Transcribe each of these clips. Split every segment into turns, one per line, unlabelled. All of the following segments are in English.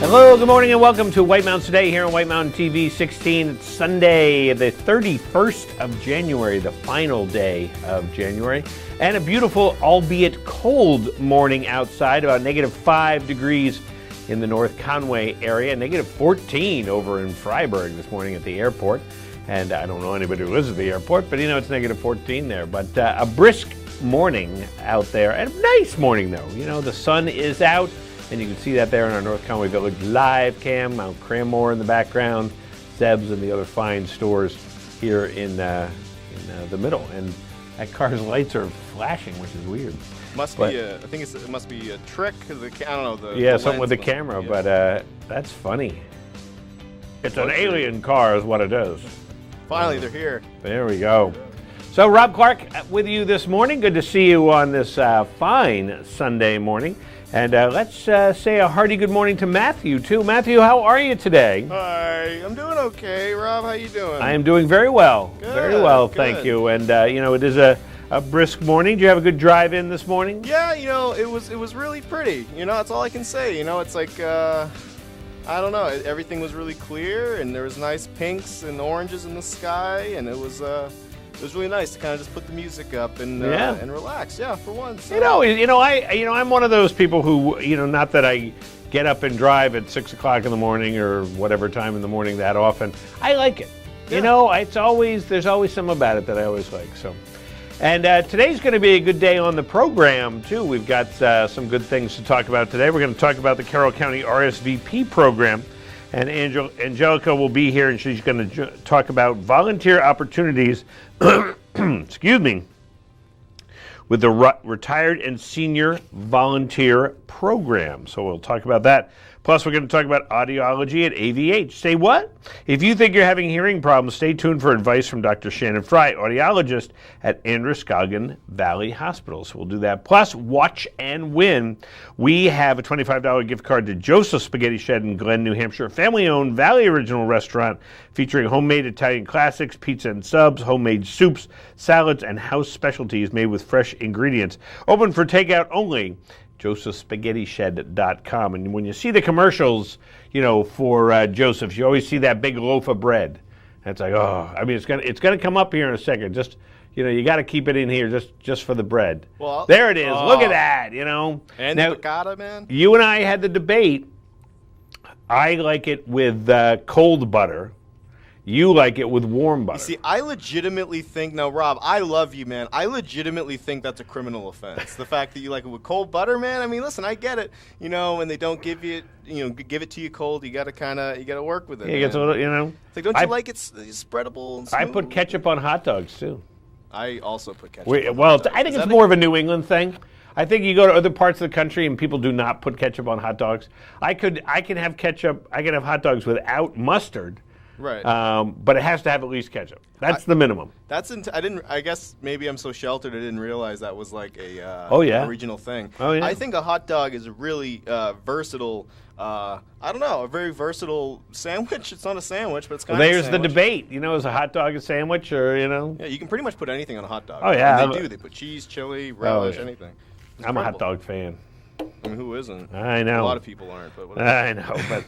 Hello, good morning, and welcome to White Mountains Today here on White Mountain TV 16. It's Sunday, the 31st of January, the final day of January, and a beautiful, albeit cold morning outside, about -5 degrees in the North Conway area, -14 over in Freiburg this morning at the airport. And I don't know anybody who lives at the airport, but it's -14 there. But a brisk morning out there, and a nice morning though. The sun is out. And you can see that there in our North Conway Village live cam, Mount Cranmore in the background, Zeb's and the other fine stores here in the middle. And that car's lights are flashing, which is weird.
It must be a trick. I don't know.
Yeah, something with the camera, but that's funny. It's an alien car is what it is.
Finally, they're here.
There we go. So Rob Clark with you this morning. Good to see you on this fine Sunday morning. And let's say a hearty good morning to Matthew, too. Matthew, how are you today?
Hi, I'm doing okay. Rob, how you doing?
I am doing very well.
Good,
very well,
good.
Thank you. And, it is a brisk morning. Do you have a good drive in this morning?
Yeah, it was really pretty. That's all I can say. It's like, I don't know. Everything was really clear, and there was nice pinks and oranges in the sky, and it was really nice to kind of just put the music up and relax. Yeah, for once.
I'm one of those people who, not that I get up and drive at 6 o'clock in the morning or whatever time in the morning that often. I like it.
Yeah.
There's always something about it that I always like. So, and today's going to be a good day on the program too. We've got some good things to talk about today. We're going to talk about the Carroll County RSVP program. And Angelica will be here, and she's going to talk about volunteer opportunities, excuse me, with the Retired and Senior Volunteer Program. So we'll talk about that. Plus, we're going to talk about audiology at AVH. Say what? If you think you're having hearing problems, stay tuned for advice from Dr. Shannon Fry, audiologist at Androscoggin Valley Hospital. So we'll do that. Plus, watch and win. We have a $25 gift card to Joseph's Spaghetti Shed in Glen, New Hampshire, a family-owned Valley Original restaurant featuring homemade Italian classics, pizza and subs, homemade soups, salads, and house specialties made with fresh ingredients. Open for takeout only. josephspaghettished.com. And when you see the commercials, for Joseph's, you always see that big loaf of bread. And it's like, it's gonna come up here in a second. Just, you got to keep it in here just for the bread.
Well,
there it is. Look at that,
And
now,
the piccata, man.
You and I had the debate. I like it with cold butter. You like it with warm butter.
You see, I legitimately think, now, Rob, I love you, man. I legitimately think that's a criminal offense. The fact that you like it with cold butter, man. I mean, listen, I get it. When they don't give you, give it to you cold, you got to work with it.
Yeah, it's a little,
It's like, don't you like it spreadable and smooth?
I put ketchup on hot dogs, too.
I also put ketchup on hot dogs.
I think it's more of a New England thing. I think you go to other parts of the country and people do not put ketchup on hot dogs. I can have ketchup. I can have hot dogs without mustard.
Right.
But it has to have at least ketchup. That's the minimum.
I guess maybe I'm so sheltered I didn't realize that was like a regional thing.
Oh, yeah.
I think a hot dog is a really versatile, a very versatile sandwich. It's not a sandwich, but it's kind of a
There's
sandwich.
the debate. Is a hot dog a sandwich or,
Yeah, you can pretty much put anything on a hot dog.
Oh, yeah.
And they do. They put cheese, chili, relish, anything. It's
I'm a hot
incredible.
dog fan.
I mean, who isn't?
I know.
A lot of people aren't. But whatever.
I know, but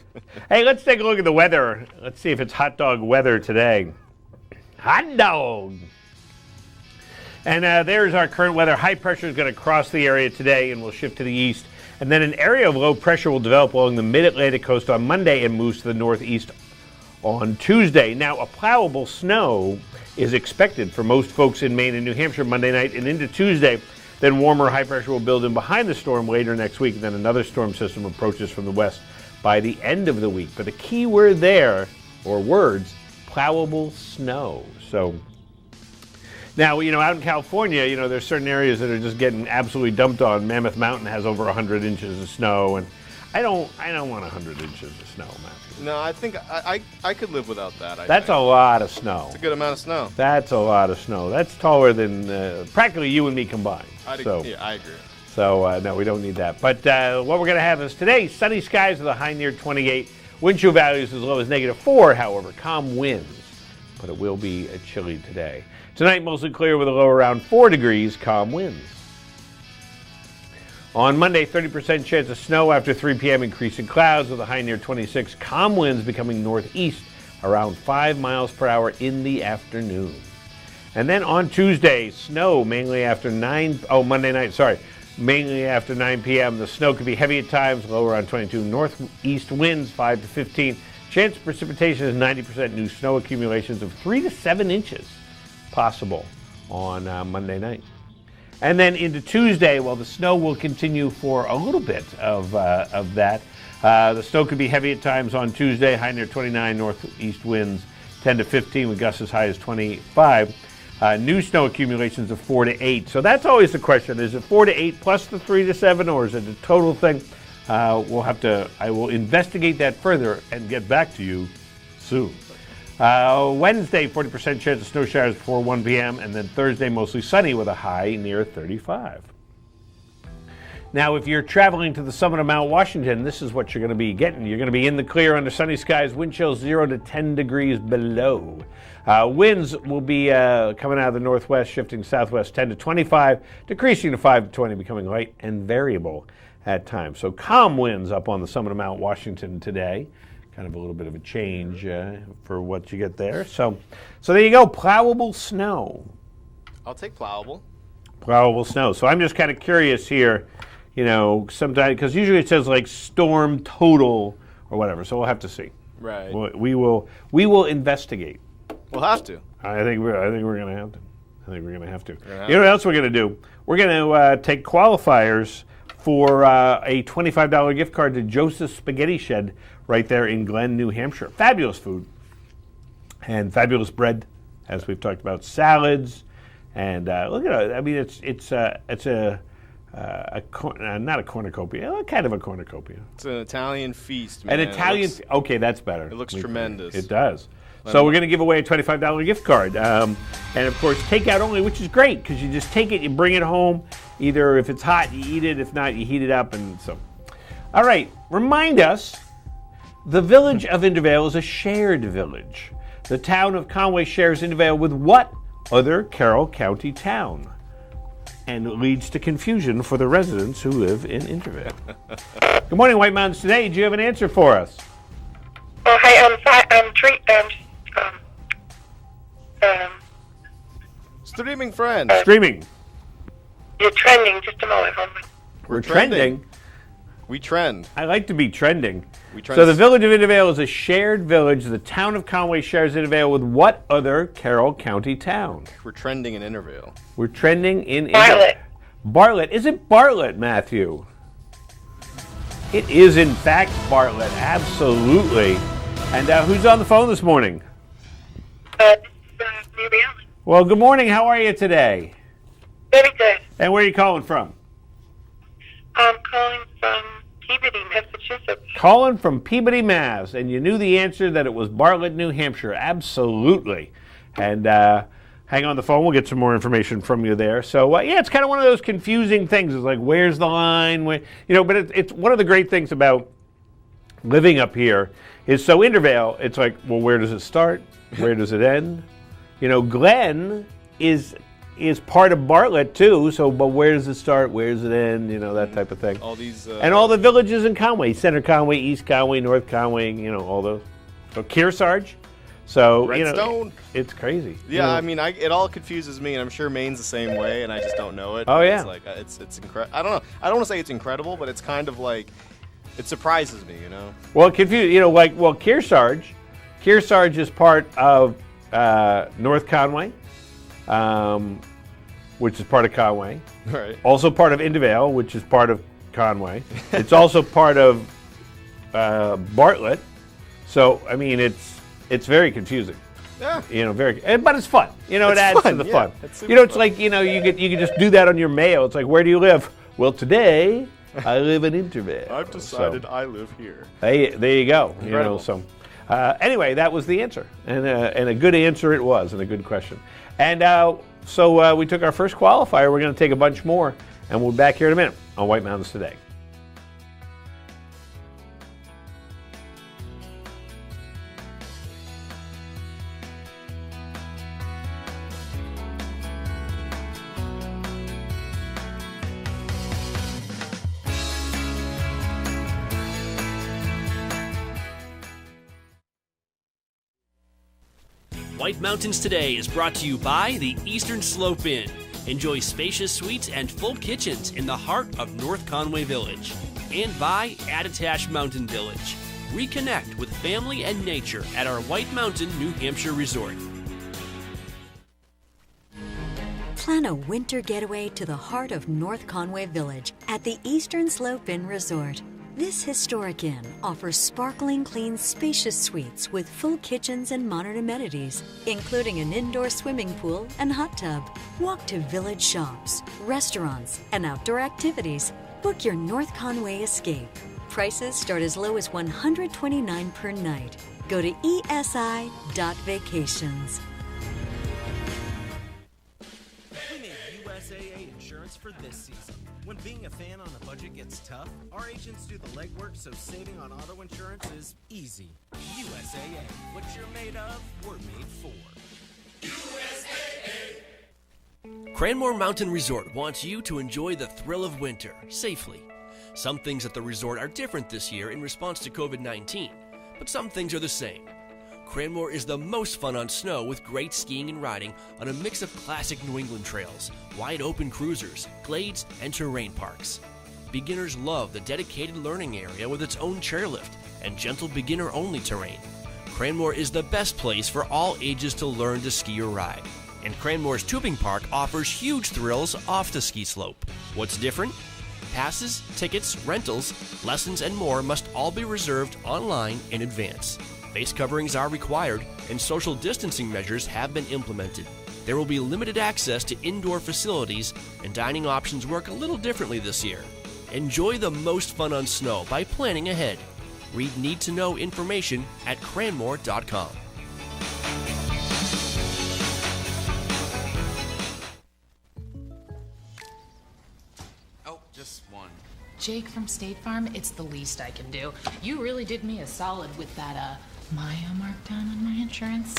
hey, let's take a look at the weather. Let's see if it's hot dog weather today. Hot dog. And there's our current weather. High pressure is going to cross the area today and will shift to the east. And then an area of low pressure will develop along the mid-Atlantic coast on Monday and moves to the northeast on Tuesday. Now, a plowable snow is expected for most folks in Maine and New Hampshire Monday night and into Tuesday. Then warmer high pressure will build in behind the storm later next week, and then another storm system approaches from the west by the end of the week. But the key word there, or words, plowable snow. So now, out in California, there's certain areas that are just getting absolutely dumped on. Mammoth Mountain has over 100 inches of snow, and I don't want 100 inches of snow, Matthew.
No, I think I could live without that.
That's a lot of snow.
It's a good amount of snow.
That's a lot of snow. That's taller than practically you and me combined.
I agree.
So, no, we don't need that. But what we're going to have is today, sunny skies with a high near 28. Wind chill values as low as -4, however. Calm winds, but it will be chilly today. Tonight, mostly clear with a low around 4 degrees, calm winds. On Monday, 30% chance of snow after 3 p.m. Increasing clouds with a high near 26. Calm winds becoming northeast around 5 miles per hour in the afternoon. And then on Tuesday, snow mainly after Monday night, sorry. Mainly after 9 p.m. The snow could be heavy at times, low around 22. Northeast winds 5 to 15. Chance of precipitation is 90%. New snow accumulations of 3 to 7 inches possible on Monday night. And then into Tuesday, well, the snow will continue for a little bit of that. The snow could be heavy at times on Tuesday, high near 29, northeast winds 10 to 15 with gusts as high as 25. New snow accumulations of 4 to 8. So that's always the question. Is it 4 to 8 plus the 3 to 7, or is it a total thing? I will investigate that further and get back to you soon. Wednesday, 40% chance of snow showers before 1 p.m. And then Thursday, mostly sunny with a high near 35. Now, if you're traveling to the summit of Mount Washington, this is what you're going to be getting. You're going to be in the clear under sunny skies, wind chills 0 to 10 degrees below. Winds will be coming out of the northwest, shifting southwest 10 to 25, decreasing to 5 to 20, becoming light and variable at times. So calm winds up on the summit of Mount Washington today. Kind of a little bit of a change for what you get there. So there you go, plowable snow.
I'll take plowable.
Plowable snow. So I'm just kind of curious here, sometimes, because usually it says like storm total or whatever. So we'll have to see.
Right.
We will investigate.
We'll have to.
I think we're going to have to. You know what else we're going to do? We're going to take qualifiers for a $25 gift card to Joseph's Spaghetti Shed right there in Glen, New Hampshire. Fabulous food and fabulous bread, as we've talked about, salads, and look at it. I mean, it's not a cornucopia, kind of a cornucopia.
It's an Italian feast, man.
An Italian. Okay, that's better.
It looks tremendous.
It does. So we're going to give away a $25 gift card. And, of course, takeout only, which is great because you just take it, you bring it home. Either if it's hot, you eat it. If not, you heat it up. And so, all right, remind us, the village of Intervale is a shared village. The town of Conway shares Intervale with what other Carroll County town? And it leads to confusion for the residents who live in Intervale. Good morning, White Mountains Today. Do you have an answer for us?
Oh, hi,
Streaming friend.
Streaming.
You're trending. Just a moment. Hold on.
We're trending.
We trend.
I like to be trending.
We trend.
So the village of Intervale is a shared village. The town of Conway shares Intervale with what other Carroll County town?
We're trending in Intervale.
We're trending in
Bartlett.
Bartlett. Is it Bartlett, Matthew? It is, in fact, Bartlett. Absolutely. And who's on the phone this morning?
This is Mary Ellen.
Well, good morning. How are you today?
Very good.
And where are you calling from?
I'm calling from Peabody, Massachusetts.
Calling from Peabody, Mass. And you knew the answer that it was Bartlett, New Hampshire. Absolutely. And hang on the phone. We'll get some more information from you there. So, yeah, it's kind of one of those confusing things. It's like, where's the line? But it's one of the great things about living up here is so Intervale, it's like, well, where does it start? Where does it end? Glen is part of Bartlett too. So, but where does it start? Where does it end? That type of thing.
All these
and all the villages in Conway: Center Conway, East Conway, North Conway. All those. So Kearsarge. So
Redstone.
It's crazy.
Yeah, I mean, it all confuses me, and I'm sure Maine's the same way, and I just don't know it.
Oh yeah.
It's like it's incredible. I don't know. I don't want to say it's incredible, but it's kind of like it surprises me.
Well, Kearsarge. Kearsarge is part of North Conway, which is part of Conway.
Right.
Also part of Intervale, which is part of Conway. It's also part of Bartlett. So I mean, it's very confusing.
Yeah.
But it's fun. It adds
fun,
to the
yeah.
fun.
It's
It's
fun.
like you can just do that on your mail. It's like, where do you live? Well, today I live in Intervale.
I've decided I live here.
Hey, there you go.
Incredible.
Anyway, that was the answer, and a good answer it was, and a good question. And so we took our first qualifier. We're going to take a bunch more, and we'll be back here in a minute on White Mountains Today.
White Mountains Today is brought to you by the Eastern Slope Inn. Enjoy spacious suites and full kitchens in the heart of North Conway Village. And by Attitash Mountain Village. Reconnect with family and nature at our White Mountain, New Hampshire resort.
Plan a winter getaway to the heart of North Conway Village at the Eastern Slope Inn Resort. This historic inn offers sparkling clean, spacious suites with full kitchens and modern amenities, including an indoor swimming pool and hot tub. Walk to village shops, restaurants, and outdoor activities. Book your North Conway escape. Prices start as low as $129 per night. Go to esi.vacations.
We made USAA insurance for this season. When being a fan on a budget gets tough, our agents do the legwork so saving on auto insurance is easy. USAA, what you're made of, we're made for.
Cranmore Mountain Resort wants you to enjoy the thrill of winter safely. Some things at the resort are different this year in response to COVID-19, but some things are the same. Cranmore is the most fun on snow with great skiing and riding on a mix of classic New England trails, wide open cruisers, glades, and terrain parks. Beginners love the dedicated learning area with its own chairlift and gentle beginner-only terrain. Cranmore is the best place for all ages to learn to ski or ride. And Cranmore's tubing park offers huge thrills off the ski slope. What's different? Passes, tickets, rentals, lessons, and more must all be reserved online in advance. Face coverings are required, and social distancing measures have been implemented. There will be limited access to indoor facilities, and dining options work a little differently this year. Enjoy the most fun on snow by planning ahead. Read need-to-know information at cranmore.com.
Oh, just one.
Jake from State Farm, it's the least I can do. You really did me a solid with that, Maya markdown on my insurance.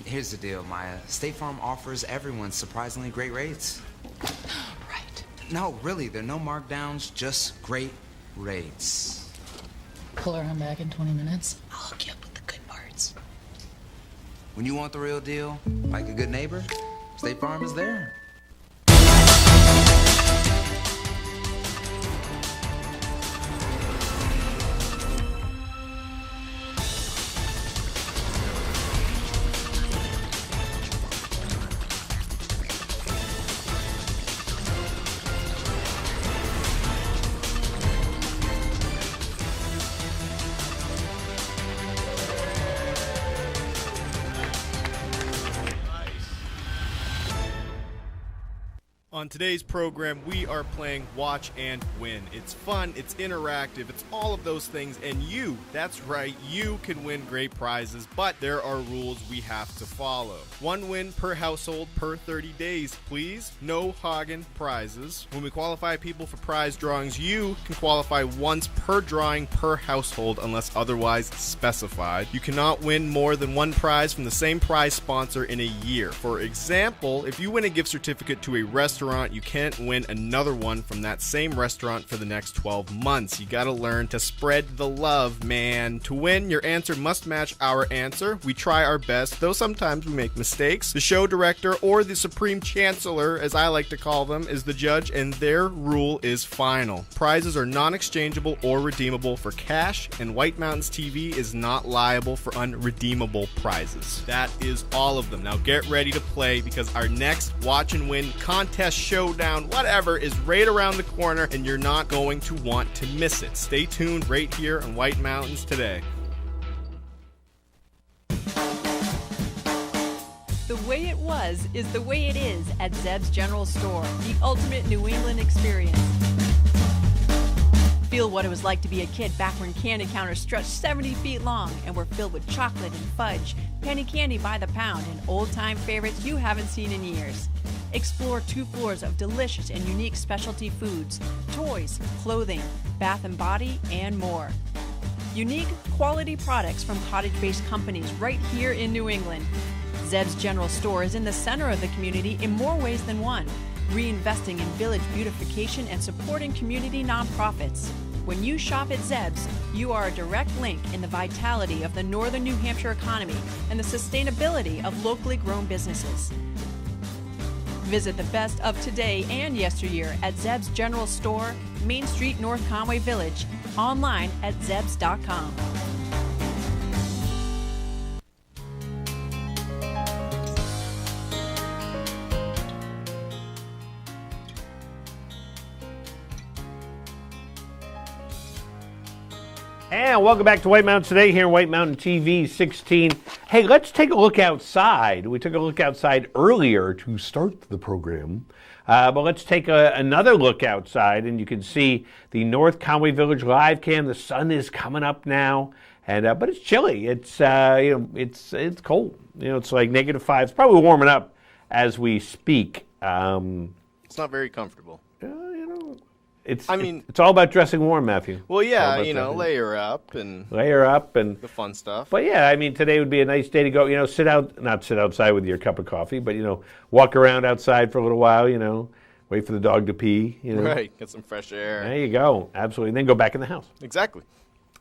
Here's the deal, Maya. State Farm offers everyone surprisingly great rates.
Right.
No, really, there are no markdowns, just great rates.
Pull around back in 20 minutes. I'll hook you up with the good parts.
When you want the real deal, like a good neighbor, State Farm is there.
On today's program, we are playing Watch and Win. It's fun, it's interactive, it's all of those things, and you, that's right, you can win great prizes, but there are rules we have to follow. 1 win per household per 30 days, please. No Hagen prizes. When we qualify people for prize drawings, you can qualify once per drawing per household unless otherwise specified. You cannot win more than 1 prize from the same prize sponsor in a year. For example, if you win a gift certificate to a restaurant, you can't win another one from that same restaurant for the next 12 months. You gotta learn to spread the love, man. To win, your answer must match our answer. We try our best, though sometimes we make mistakes. The show director, or the Supreme Chancellor, as I like to call them, is the judge, and their rule is final. Prizes are non-exchangeable or redeemable for cash, and White Mountains TV is not liable for unredeemable prizes. That is all of them. Now get ready to play, because our next Watch and Win contest, showdown, whatever, is right around the corner, and you're not going to want to miss it. Stay tuned right here on White Mountains Today.
The way it was is the way it is at Zeb's General Store, the ultimate New England experience. Feel what it was like to be a kid back when candy counters stretched 70 feet long and were filled with chocolate and fudge, penny candy by the pound, and old-time favorites you haven't seen in years. Explore 2 floors of delicious and unique specialty foods, toys, clothing, bath and body, and more. Unique, quality products from cottage-based companies right here in New England. Zeb's General Store is in the center of the community in more ways than one, reinvesting in village beautification and supporting community nonprofits. When you shop at Zeb's, you are a direct link in the vitality of the northern New Hampshire economy and the sustainability of locally grown businesses. Visit the best of today and yesteryear at Zeb's General Store, Main Street, North Conway Village, online at zebs.com.
And welcome back to White Mountain Today here on White Mountain TV 16. Hey, let's take a look outside. We took a look outside earlier to start the program. But let's take another look outside, and you can see the North Conway Village live cam. The sun is coming up now, and but it's chilly. It's it's cold. It's like -5. It's probably warming up as we speak.
It's not very comfortable.
It's all about dressing warm, Matthew.
Well, yeah, layer up and the fun stuff.
But yeah, today would be a nice day to go, not sit outside with your cup of coffee, but, walk around outside for a little while, wait for the dog to pee,
Right, get some fresh air.
There you go, absolutely. And then go back in the house.
Exactly.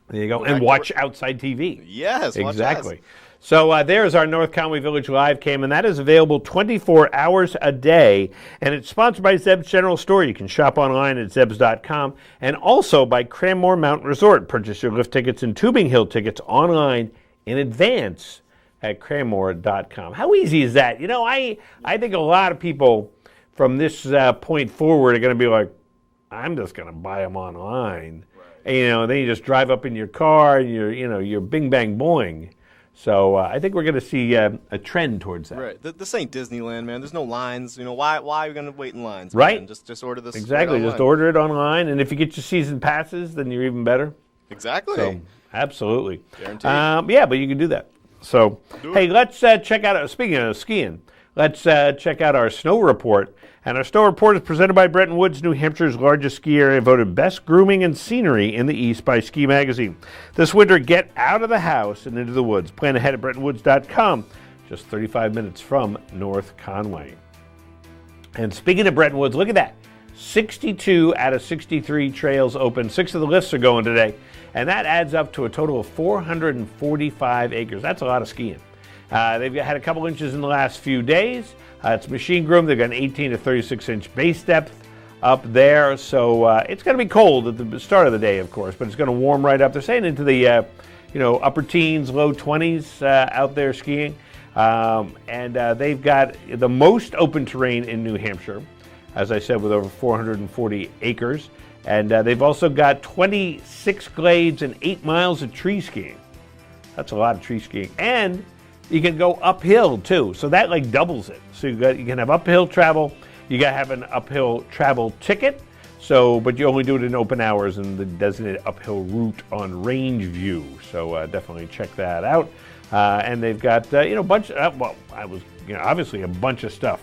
There you go, and watch outside TV.
Yes,
exactly. So there's our North Conway Village live cam, and that is available 24 hours a day. And it's sponsored by Zeb's General Store. You can shop online at zebs.com, and also by Cranmore Mountain Resort. Purchase your lift tickets and Tubing Hill tickets online in advance at cranmore.com. How easy is that? I think a lot of people from this point forward are going to be like, I'm just going to buy them online. Right. And, then you just drive up in your car and you're bing bang boing. So I think we're going to see a trend towards that.
Right. This ain't Disneyland, man. There's no lines. Why are you going to wait in lines?
Right.
Man? Just order this.
Exactly.
Right
just order it online, and if you get your season passes, then you're even better.
Exactly.
So absolutely.
Guaranteed.
Yeah, but you can do that. So hey, let's check out. Speaking of skiing, let's check out our snow report. And our snow report is presented by Bretton Woods, New Hampshire's largest ski area, voted best grooming and scenery in the East by Ski Magazine. This winter, get out of the house and into the woods. Plan ahead at BrettonWoods.com, just 35 minutes from North Conway. And speaking of Bretton Woods, look at that. 62 out of 63 trails open. 6 of the lifts are going today. And that adds up to a total of 445 acres. That's a lot of skiing. They've had a couple inches in the last few days. It's machine groomed. They've got an 18 to 36 inch base depth up there. So it's going to be cold at the start of the day, of course, but it's going to warm right up. They're saying into the upper teens, low 20s out there skiing. And they've got the most open terrain in New Hampshire, as I said, with over 440 acres. And they've also got 26 glades and 8 miles of tree skiing. That's a lot of tree skiing. And you can go uphill too, so that like doubles it. So you can have uphill travel. You got to have an uphill travel ticket. So, but you only do it in open hours and the designated uphill route on Rangeview. So definitely check that out. And they've got bunch. Obviously a bunch of stuff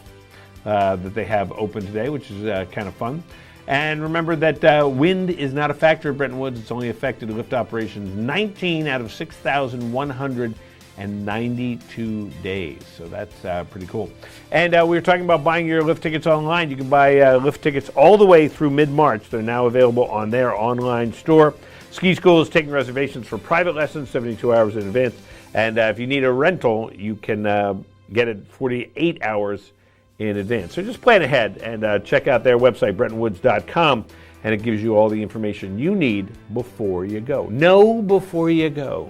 that they have open today, which is kind of fun. And remember that wind is not a factor at Bretton Woods. It's only affected lift operations 19 out of 6,192 days. So that's pretty cool. And we were talking about buying your lift tickets online. You can buy lift tickets all the way through mid-March. They're now available on their online store. Ski School is taking reservations for private lessons 72 hours in advance. And if you need a rental, you can get it 48 hours in advance. So just plan ahead and check out their website, BrettonWoods.com, and it gives you all the information you need before you go. Know before you go,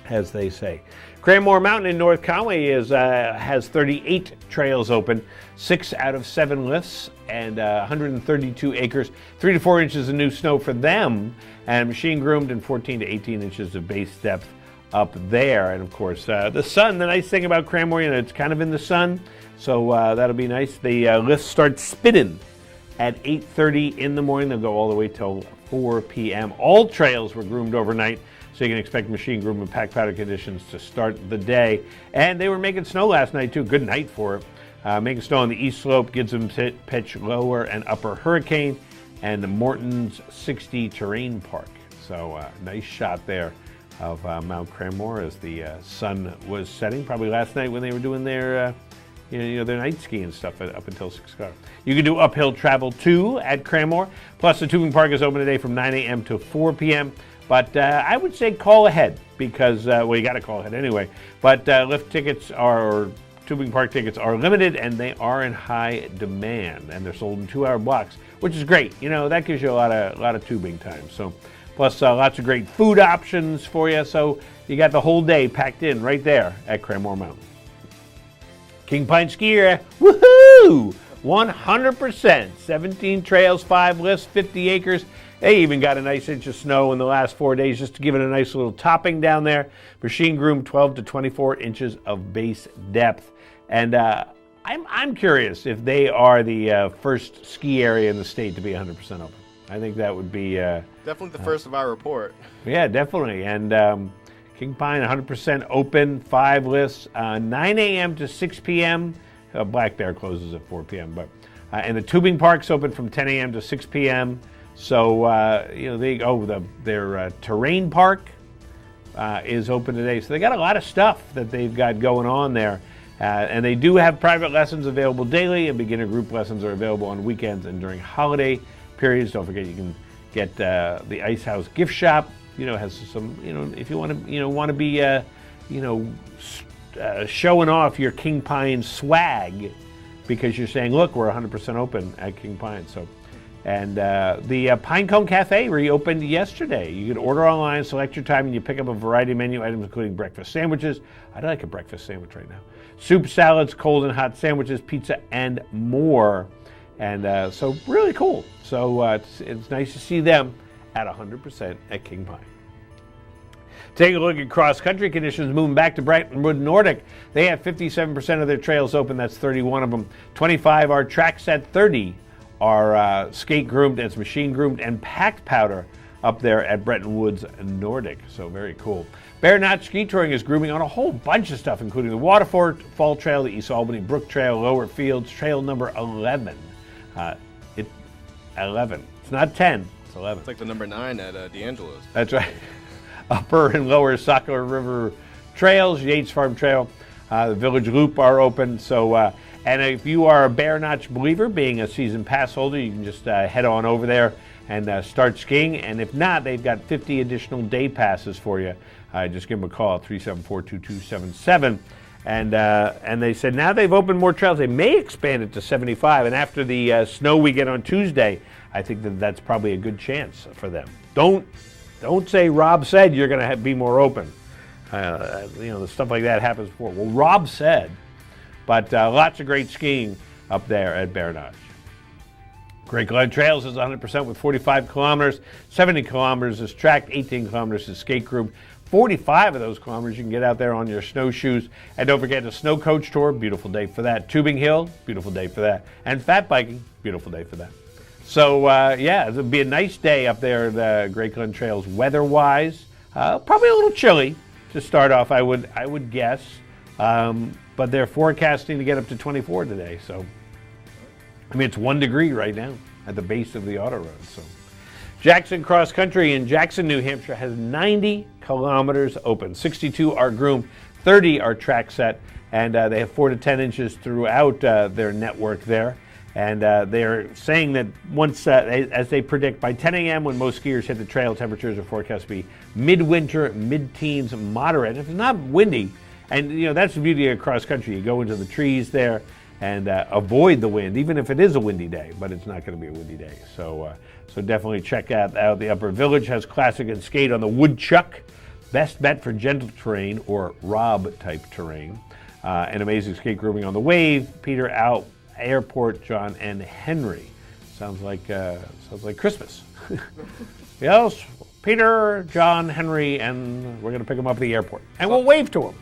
as they say. Cranmore Mountain in North Conway has 38 trails open, 6 out of 7 lifts, and 132 acres, 3 to 4 inches of new snow for them, and machine groomed and 14 to 18 inches of base depth up there. And of course, the sun, the nice thing about Cranmore, it's kind of in the sun, so that'll be nice. The lifts start spinning at 8:30 in the morning. They'll go all the way till 4 p.m. All trails were groomed overnight, so you can expect machine groom and pack powder conditions to start the day. And they were making snow last night, too. Good night for it. Making snow on the east slope, Gibson Pitch Lower and Upper Hurricane, and the Morton's 60 Terrain Park. So nice shot there of Mount Cranmore as the sun was setting. Probably last night when they were doing their their night ski and stuff up until 6 o'clock. You can do uphill travel too at Cranmore. Plus, the tubing park is open today from 9 a.m. to 4 p.m. But I would say call ahead because, you got to call ahead anyway. But lift tickets or tubing park tickets are limited and they are in high demand. And they're sold in 2-hour blocks, which is great. That gives you a lot of tubing time. So, plus lots of great food options for you. So you got the whole day packed in right there at Cranmore Mountain. King Pine Ski Area, woohoo! 100%. 17 trails, 5 lifts, 50 acres. They even got a nice inch of snow in the last 4 days just to give it a nice little topping down there. Machine groomed 12 to 24 inches of base depth. And I'm curious if they are the first ski area in the state to be 100% open. I think that would be...
definitely the first of our report.
Yeah, definitely. And King Pine, 100% open, 5 lifts, 9 a.m. to 6 p.m. Black Bear closes at 4 p.m. But and the tubing park's open from 10 a.m. to 6 p.m. So their terrain park is open today. So they got a lot of stuff that they've got going on there. And they do have private lessons available daily, and beginner group lessons are available on weekends and during holiday periods. Don't forget you can get the Ice House gift shop. Has some, if you want to be, showing off your King Pine swag because you're saying, look, we're 100% open at King Pine. So, and the Pinecone Cafe reopened yesterday. You can order online, select your time, and you pick up a variety of menu items, including breakfast sandwiches. I'd like a breakfast sandwich right now. Soup, salads, cold and hot sandwiches, pizza, and more. And so really cool. So it's nice to see them at 100% at King Pine. Take a look at cross-country conditions. Moving back to Brentwood Nordic, they have 57% of their trails open. That's 31 of them. 25 are track set. 30 are skate groomed. It's machine groomed and packed powder up there at Bretton Woods Nordic. So very cool. Bear Notch Ski Touring is grooming on a whole bunch of stuff, including the Waterfall Trail, the East Albany Brook Trail, Lower Fields, Trail number 11. 11. It's not 10. It's 11.
It's like the number 9 at D'Angelo's.
That's right. Upper and Lower Saco River Trails, Yates Farm Trail, the Village Loop are open. So, and if you are a Bear Notch believer, being a season pass holder, you can just head on over there and start skiing. And if not, they've got 50 additional day passes for you. Just give them a call at 374-2277. And they said now they've opened more trails. They may expand it to 75. And after the snow we get on Tuesday, I think that's probably a good chance for them. Don't say Rob said you're going to be more open. The stuff like that happens before. Well, Rob said, but lots of great skiing up there at Bear Notch. Great Glen Trails is 100% with 45 kilometers. 70 kilometers is tracked. 18 kilometers is skate groomed. 45 of those kilometers you can get out there on your snowshoes. And don't forget the Snow Coach Tour, beautiful day for that. Tubing Hill, beautiful day for that. And fat biking, beautiful day for that. So, it'll be a nice day up there at the Great Glen Trails weather-wise. Probably a little chilly to start off, I would guess. But they're forecasting to get up to 24 today. So, it's 1 degree right now at the base of the auto road. So, Jackson Cross Country in Jackson, New Hampshire has 90 kilometers open. 62 are groomed, 30 are track set, and they have 4 to 10 inches throughout their network there. And they're saying that once, as they predict, by 10 a.m. when most skiers hit the trail, temperatures are forecast to be midwinter, mid-teens, moderate. If it's not windy, and that's the beauty of cross country. You go into the trees there and avoid the wind, even if it is a windy day, but it's not going to be a windy day. So definitely check out the Upper Village has classic and skate on the Woodchuck. Best bet for gentle terrain or Rob-type terrain. And amazing skate grooming on the Wave, Peter Out Airport, John and Henry. Sounds like Christmas. Yes, Peter, John, Henry, and we're going to pick them up at the airport. And we'll wave to them.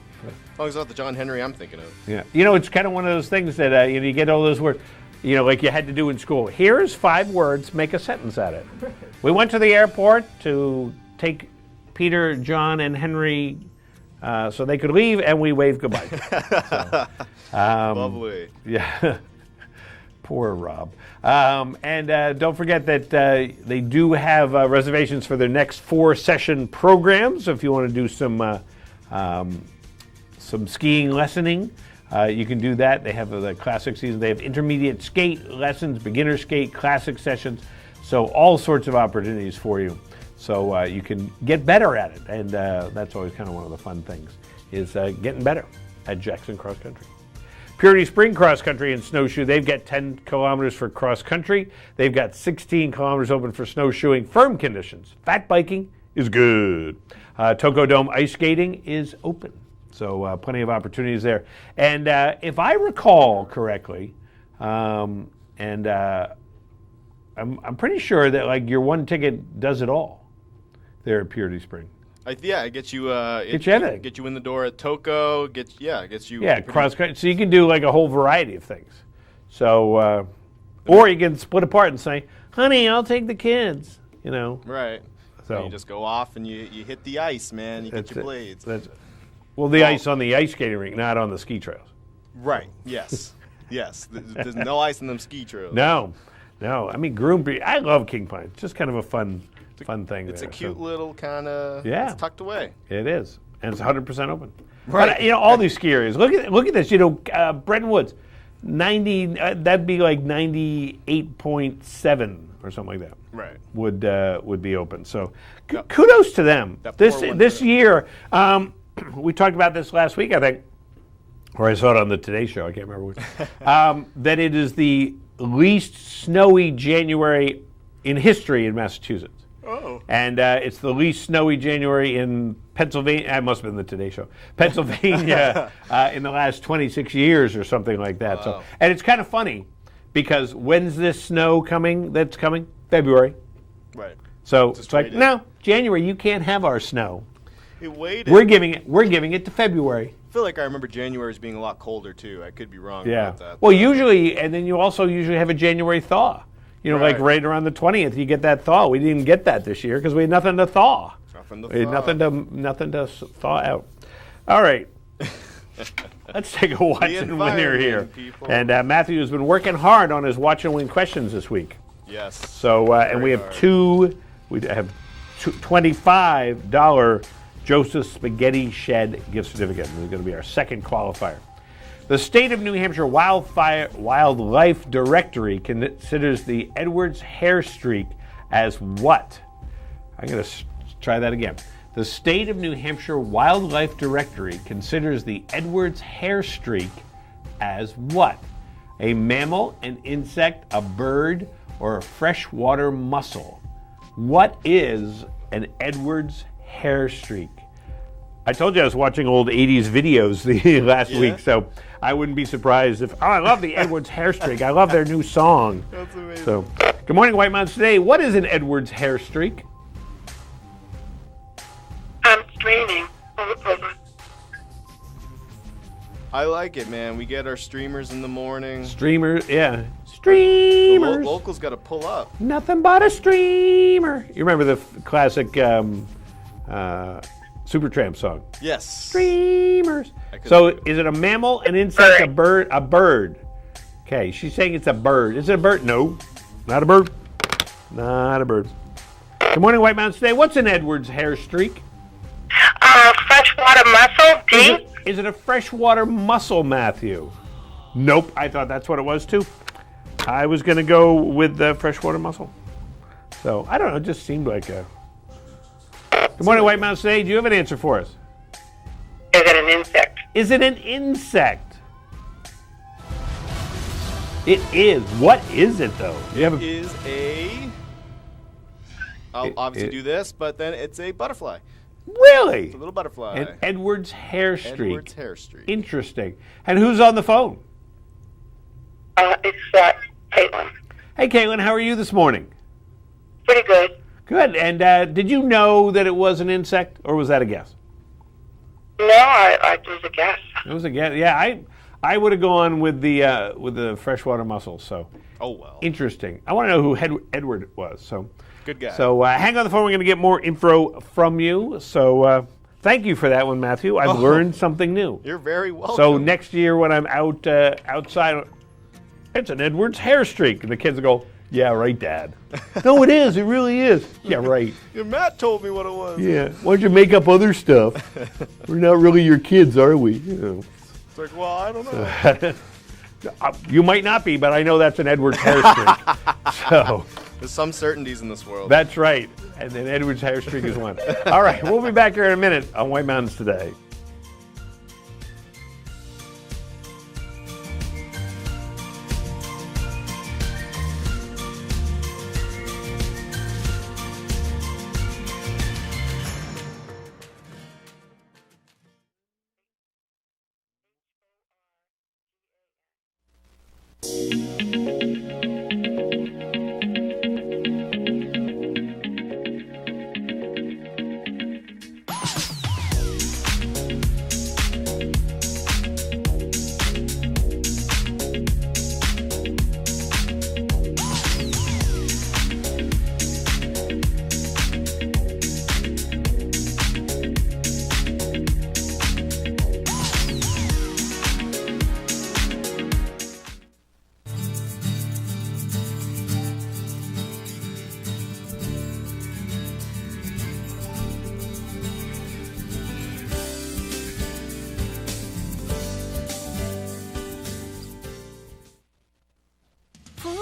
As long as it's not the John Henry I'm thinking of.
Yeah. It's kind of one of those things that you get all those words, like you had to do in school. Here's 5 words, make a sentence out of it. We went to the airport to take Peter, John, and Henry so they could leave, and we waved goodbye.
Lovely.
Yeah. Poor Rob. And don't forget that they do have reservations for their next 4-session programs. So if you want to do some skiing lessoning, You can do that. They have the classic season. They have intermediate skate lessons, beginner skate, classic sessions. So all sorts of opportunities for you. So you can get better at it. And that's always kind of one of the fun things, is getting better at Jackson Cross Country. Purity Spring Cross Country and Snowshoe, they've got 10 kilometers for cross country. They've got 16 kilometers open for snowshoeing. Firm conditions. Fat biking is good. Toko Dome ice skating is open. So plenty of opportunities there. And if I recall correctly, I'm pretty sure that like your one ticket does it all there at Purity Spring.
It gets you. Get you in the door at Toko. Gets you.
Yeah, cross country. So you can do like a whole variety of things. So, or you can split apart and say, "Honey, I'll take the kids." You know.
Right.
So
and you just go off and you hit the ice, man. You get your blades.
The ice on the ice skating rink, not on the ski trails.
Right. Yes. Yes. There's no ice in them ski trails.
No. I mean, I love King Pine. It's just kind of a fun thing.
It's a cute little kind of.
Yeah.
It's tucked away.
It is, and it's 100% open.
Right.
But, all these ski areas. Look at this. Bretton Woods, 90. That'd be like 98.7 or something like that.
Right.
Would be open. So kudos to them. This year. We talked about this last week, I think, or I saw it on the Today Show. I can't remember which. That it is the least snowy January in history in Massachusetts.
Oh.
And it's the least snowy January in Pennsylvania. It must have been the Today Show. Pennsylvania in the last 26 years or something like that.
Wow.
So, and it's kind of funny because when's this snow coming? That's coming February.
Right.
So it's like, no, January. You can't have our snow.
It waited.
We're giving it to February.
I feel like I remember January as being a lot colder too. I could be wrong about that.
Well, usually, and then you also usually have a January thaw. Like right around the 20th, you get that thaw. We didn't get that this year because we had nothing to thaw. Nothing to thaw out. All right. Let's take a watch and win here.
People.
And Matthew has been working hard on his watch and win questions this week.
Yes.
So, and we have $25 Joseph Spaghetti Shed gift certificate. This is going to be our second qualifier. The State of New Hampshire Wildlife Directory considers the Edwards hair streak as what? I'm going to try that again. The State of New Hampshire Wildlife Directory considers the Edwards hair streak as what? A mammal, an insect, a bird, or a freshwater mussel? What is an Edwards hair streak? I told you I was watching old 80s videos last week, so I wouldn't be surprised if... I love the Edwards hair streak. I love their new song.
That's amazing.
So, good morning, White Mountains Today. What is an Edwards hair streak?
Straining.
I like it, man. We get our streamers in the morning.
Streamers.
The locals got to pull up.
Nothing but a streamer. You remember the classic Supertramp song?
Yes.
Streamers. So is it a mammal, an insect, a bird? A bird. Okay, she's saying it's a bird. Is it a bird? No, not a bird. Not a bird. Good morning, White Mountains Today. What's an Edwards hair streak?
Freshwater mussel, D?
Is it a freshwater mussel, Matthew? Nope, I thought that's what it was too. I was going to go with the freshwater mussel. So, I don't know, it just seemed like a... Good morning, White Mountains Today. Do you have an answer for us?
Is it an insect?
Is it an insect? It is. What is it, though?
It is a... I'll obviously do this, but then it's a butterfly.
Really?
It's a little butterfly.
An Edwards hair streak.
Edwards hair streak.
Interesting. And who's on the phone?
It's Caitlin.
Hey, Caitlin, how are you this morning?
Pretty good.
Good. And did you know that it was an insect, or was that a guess?
No, I was a guess.
It was a guess. Yeah, I would have gone with the freshwater mussel. So.
Oh well.
Interesting. I want to know who Edward was. So.
Good guy.
So hang on the phone. We're going to get more info from you. So thank you for that one, Matthew. I've learned something new.
You're very welcome.
So next year when I'm out outside, it's an Edwards hair streak. And the kids will go, yeah, right, Dad. No, it is. It really is. Yeah, right.
Yeah, Matt told me what it was.
Yeah. Why don't you make up other stuff? We're not really your kids, are we?
It's like, well, I don't know.
You might not be, but I know that's an Edwards hair streak. So
There's some certainties in this world.
that's right. And then Edwards hair streak is one. All right, we'll be back here in a minute on White Mountains Today.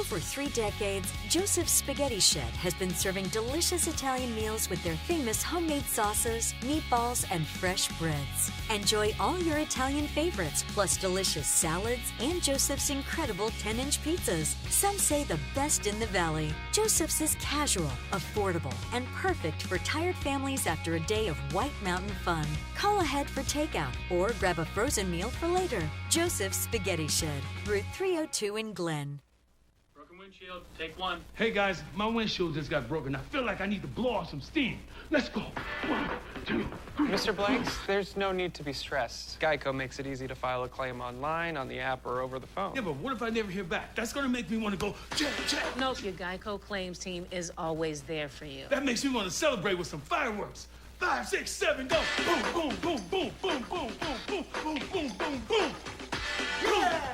For 3 decades, Joseph's Spaghetti Shed has been serving delicious Italian meals with their famous homemade sauces, meatballs, and fresh breads. Enjoy all your Italian favorites, plus delicious salads and Joseph's incredible 10-inch pizzas. Some say the best in the valley. Joseph's is casual, affordable, and perfect for tired families after a day of White Mountain fun. Call ahead for takeout or grab a frozen meal for later. Joseph's Spaghetti Shed, Route 302 in Glen.
Windshield, take one. Hey guys, my windshield just got broken. I feel like I need to blow off some steam. Let's go. 1, 2, 3.
Mr. Blanks, there's no need to be stressed. Geico makes it easy to file a claim online, on the app, or over the phone.
Yeah, but what if I never hear back? That's gonna make me want to go check.
No, your Geico claims team is always there for you.
That makes me want to celebrate with some fireworks. 5, 6, 7, go. Boom, boom, boom, boom, boom, boom, boom, boom, boom, boom, boom, boom.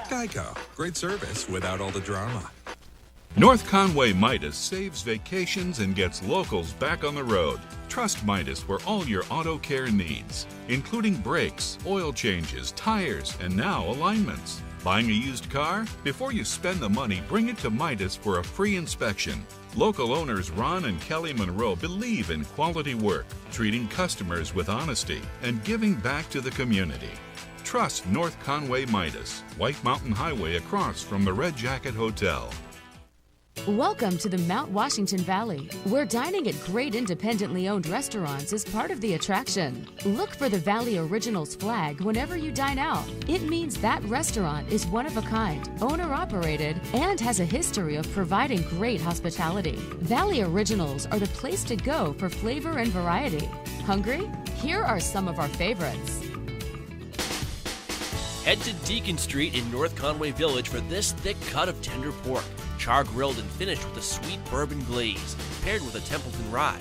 Geico. Great service without all the drama. North Conway Midas saves vacations and gets locals back on the road. Trust Midas for all your auto care needs, including brakes, oil changes, tires, and now alignments. Buying a used car? Before you spend the money, bring it to Midas for a free inspection. Local owners Ron and Kelly Monroe believe in quality work, treating customers with honesty, and giving back to the community. Trust North Conway Midas, White Mountain Highway across from the Red Jacket Hotel.
Welcome to the Mount Washington Valley, where dining at great independently owned restaurants is part of the attraction. Look for the Valley Originals flag whenever you dine out. It means that restaurant is one of a kind, owner-operated, and has a history of providing great hospitality. Valley Originals are the place to go for flavor and variety. Hungry? Here are some of our favorites.
Head to Deacon Street in North Conway Village for this thick cut of tender pork, char-grilled and finished with a sweet bourbon glaze, paired with a Templeton rye,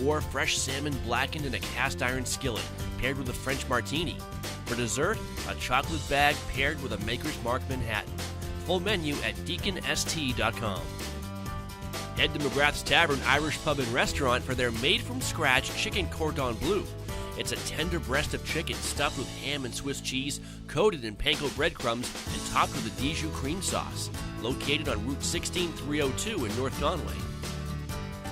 or fresh salmon blackened in a cast-iron skillet, paired with a French martini. For dessert, a chocolate bag paired with a Maker's Mark Manhattan. Full menu at deaconst.com. Head to McGrath's Tavern Irish Pub and Restaurant for their made-from-scratch chicken cordon bleu. It's a tender breast of chicken stuffed with ham and Swiss cheese, coated in panko breadcrumbs, and topped with a Dijon cream sauce. Located on Route 16302 in North Conway.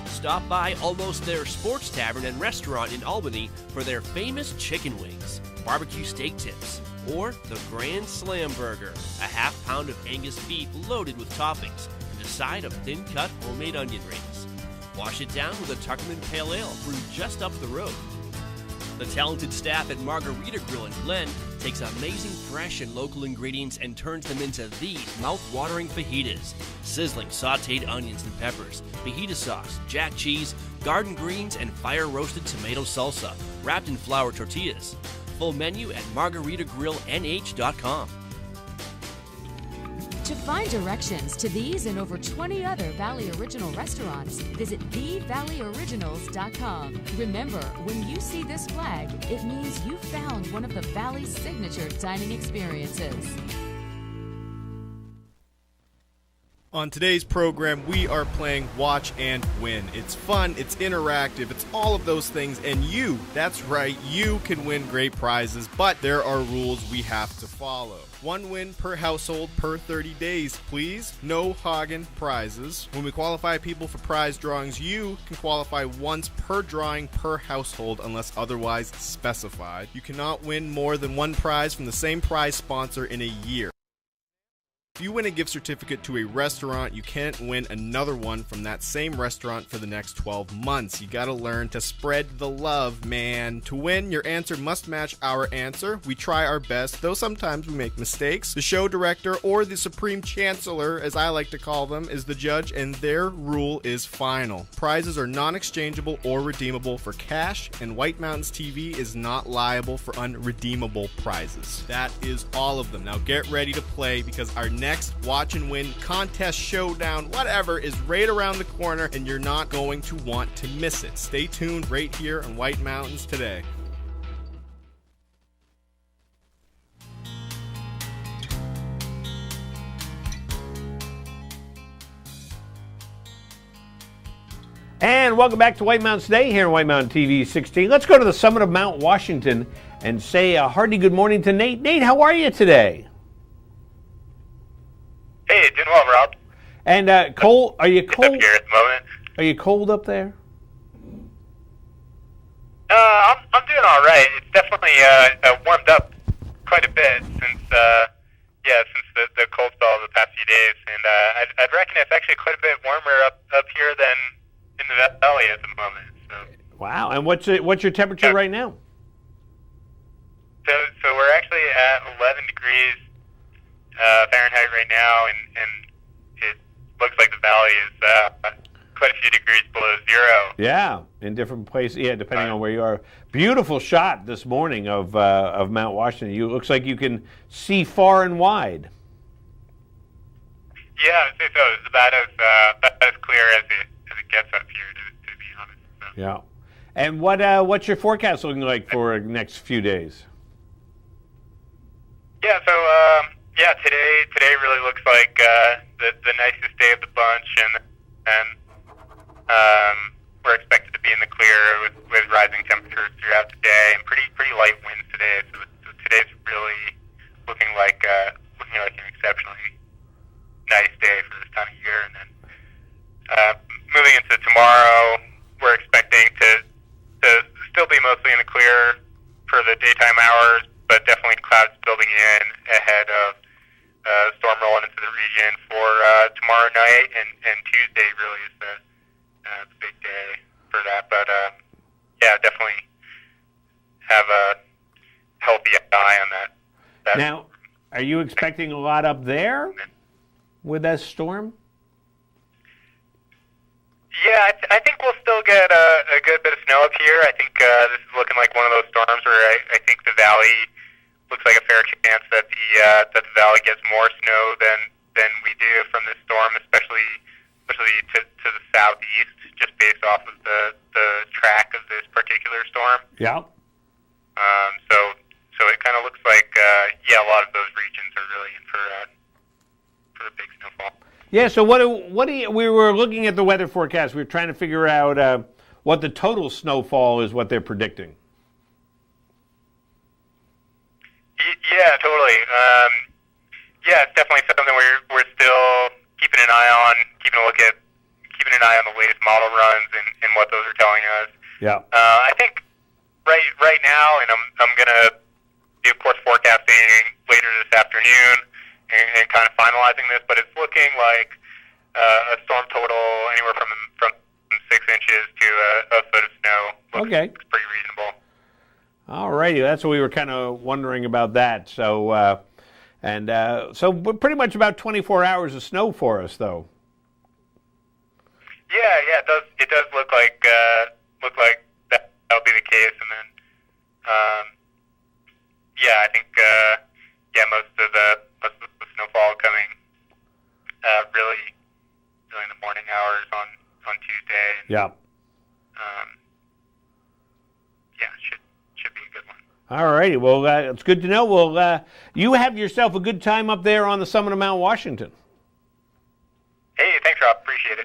Stop by Almost There Sports Tavern and Restaurant in Albany for their famous chicken wings, barbecue steak tips, or the Grand Slam Burger, a half pound of Angus beef loaded with toppings, and a side of thin-cut homemade onion rings. Wash it down with a Tuckerman Pale Ale brewed just up the road. The talented staff at Margarita Grill in Glen takes amazing fresh and local ingredients and turns them into these mouth-watering fajitas. Sizzling sauteed onions and peppers, fajita sauce, jack cheese, garden greens, and fire-roasted tomato salsa, wrapped in flour tortillas. Full menu at margaritagrilLNH.com.
To find directions to these and over 20 other Valley Original restaurants, visit thevalleyoriginals.com. Remember, when you see this flag, it means you found one of the Valley's signature dining experiences.
On today's program, we are playing Watch and Win. It's fun, it's interactive, it's all of those things, and you, that's right, you can win great prizes, but there are rules we have to follow. 1 win per household per 30 days, please. No Hagen prizes. When we qualify people for prize drawings, you can qualify once per drawing per household unless otherwise specified. You cannot win more than 1 prize from the same prize sponsor in a year. If you win a gift certificate to a restaurant, you can't win another one from that same restaurant for the next 12 months. You gotta learn to spread the love, man. To win, your answer must match our answer. We try our best, though sometimes we make mistakes. The show director, or the supreme chancellor, as I like to call them, is the judge, and their rule is final. Prizes are non-exchangeable or redeemable for cash, and White Mountains TV is not liable for unredeemable prizes. That is all of them. Now get ready to play, because our next Watch and Win contest, showdown, whatever, is right around the corner, and you're not going to want to miss it. Stay tuned right here on White Mountains Today.
And welcome back to White Mountains Today here on White Mountain TV 16. Let's go to the summit of Mount Washington and say a hearty good morning to Nate. Nate, how are you today?
Hey, doing well, Rob.
And Cole, are you cold?
Up here at the moment.
Are you cold up there?
I'm doing all right. It's definitely warmed up quite a bit since the cold spell of the past few days, and I'd reckon it's actually quite a bit warmer up here than in the valley at the moment. So.
Wow. And what's your temperature right now?
So we're actually at 11 degrees Fahrenheit right now, and it looks like the valley is quite a few degrees below zero.
Yeah, in different places. Yeah, depending on where you are. Beautiful shot this morning of Mount Washington. It looks like you can see far and wide.
Yeah, I'd say so. It's about as clear as it gets up here, to be honest. So.
Yeah. And what's your forecast looking like for the next few days?
Yeah, so today really looks like the nicest day of the bunch, and we're expected to be in the clear with rising temperatures throughout the day and pretty light winds today. So today's really looking like an exceptionally nice day for this time of year. And then moving into tomorrow, we're expecting to still be mostly in the clear for the daytime hours, but definitely clouds building in ahead of storm rolling into the region for tomorrow night, and Tuesday really is the big day for that. But definitely have a healthy eye on that.
Now, are you expecting a lot up there with that storm?
Yeah, I think we'll still get a good bit of snow up here. I think this is looking like one of those storms where I think the valley looks like a fair chance that the valley gets more snow than we do from this storm, especially to the southeast, just based off of the track of this particular storm.
Yeah.
So it kind of looks like a lot of those regions are really in for a big snowfall.
Yeah. So we were looking at the weather forecast. We were trying to figure out what the total snowfall is, what they're predicting.
Yeah, totally. It's definitely something we're still keeping an eye on, keeping an eye on the latest model runs and what those are telling us.
Yeah.
I think right now, and I'm gonna be, of course, forecasting later this afternoon and kind of finalizing this, but it's looking like a storm total anywhere from 6 inches to a foot of snow. Looks pretty reasonable.
All righty, that's what we were kind of wondering about that. So, so pretty much about 24 hours of snow for us, though.
Yeah, it does look like that'll be the case, and then I think most of the snowfall coming really in the morning hours on Tuesday.
Yeah.
Should be a good one.
All righty. Well, it's good to know. Well, you have yourself a good time up there on the summit of Mount Washington.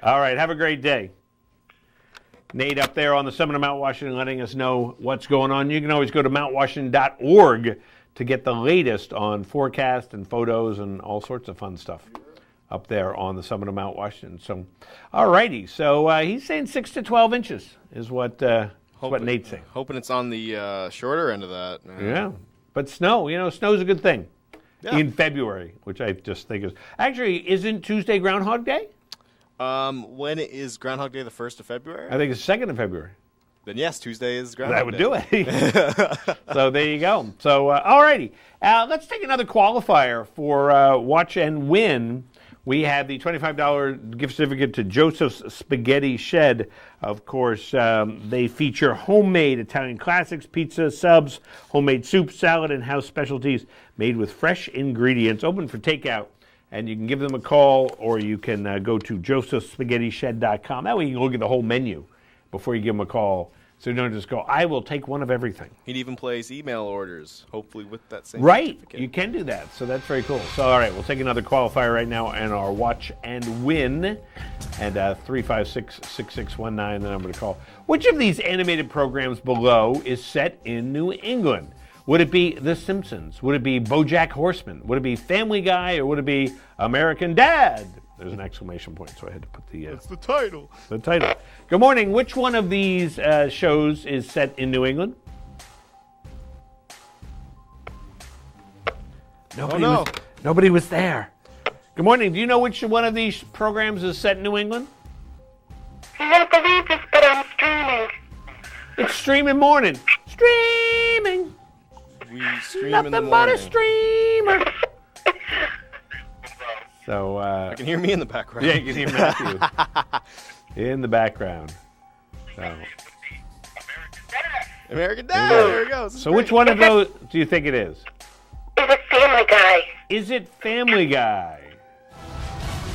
All right, have a great day. Nate up there on the summit of Mount Washington letting us know what's going on. You can always go to mountwashington.org to get the latest on forecast and photos and all sorts of fun stuff up there on the summit of Mount Washington. So, all righty. So he's saying 6 to 12 inches is what Nate's saying.
Hoping it's on the shorter end of that.
Yeah. But snow, snow's a good thing
Yeah.
in February, which I just think is... Actually, isn't Tuesday Groundhog Day?
When is Groundhog Day the 1st of February?
I think it's 2nd of February.
Then yes, Tuesday is Groundhog
That would
Day.
do it. So there you go. So, all righty. Let's take another qualifier for Watch and Win. We have the $25 gift certificate to Joseph's Spaghetti Shed. Of course, they feature homemade Italian classics, pizza, subs, homemade soup, salad, and house specialties made with fresh ingredients, open for takeout. And you can give them a call, or you can go to josephspaghettished.com. That way you can look at the whole menu before you give them a call. So you don't just go, I will take one of everything.
He'd even place email orders, hopefully with that same
Right,
certificate.
you can do that. So that's very cool. So all right, we'll take another qualifier right now and our Watch and Win. And 356-6619, the number to call. Which of these animated programs below is set in New England? Would it be The Simpsons? Would it be BoJack Horseman? Would it be Family Guy? Or would it be American Dad? There's an exclamation point, so I had to put the...
That's the title.
The title. Good morning. Which one of these shows is set in New England? Nobody was there. Good morning. Do you know which one of these programs is set in New England?
I don't believe this, but I'm streaming.
It's streaming morning. Streaming.
We stream
Nothing
in the
but
morning.
a streamer. So
I can hear me in the background.
Yeah, you can hear Matthew in the background. So.
American Dad. There it goes.
So which one of those do you think it is?
Is it Family Guy?
Is it Family Guy?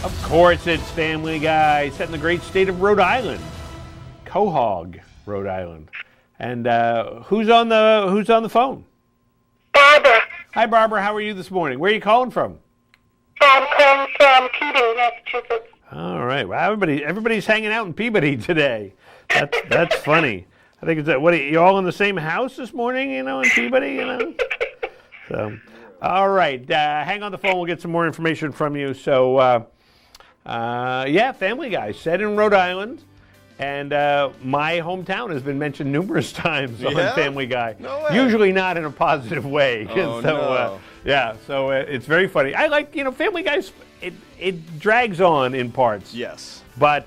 Of course it's Family Guy, set in the great state of Rhode Island. Quahog, Rhode Island. And who's on the phone?
Barbara.
Hi Barbara, how are you this morning? Where are you calling from?
I'm calling from Keating, Massachusetts.
All right. Well, everybody's hanging out in Peabody today. That's funny. I think it's that. What are you all in the same house this morning? In Peabody. So, all right. Hang on the phone. We'll get some more information from you. So, yeah, Family Guy set in Rhode Island, and my hometown has been mentioned numerous times on Family Guy.
No way.
Usually not in a positive way.
Oh, no.
Yeah, so it's very funny. I like, Family Guy's, it drags on in parts.
Yes.
But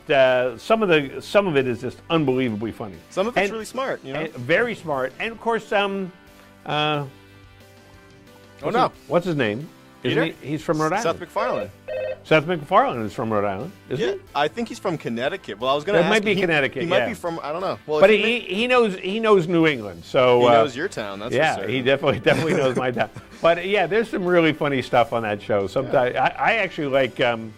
some of it is just unbelievably funny.
Some of it's really smart,
and very smart. And of course, what's his name?
Peter?
He's from Rhode Island.
Seth MacFarlane.
Seth MacFarlane is from Rhode Island, isn't he?
I think he's from Connecticut. Well, I was going to ask.
Might be Connecticut.
He might be from. I don't know. Well,
but he knows New England, so
he knows your town. That's
yeah.
for certain.
He definitely knows my town. But yeah, there's some really funny stuff on that show. Sometimes I actually like. Oh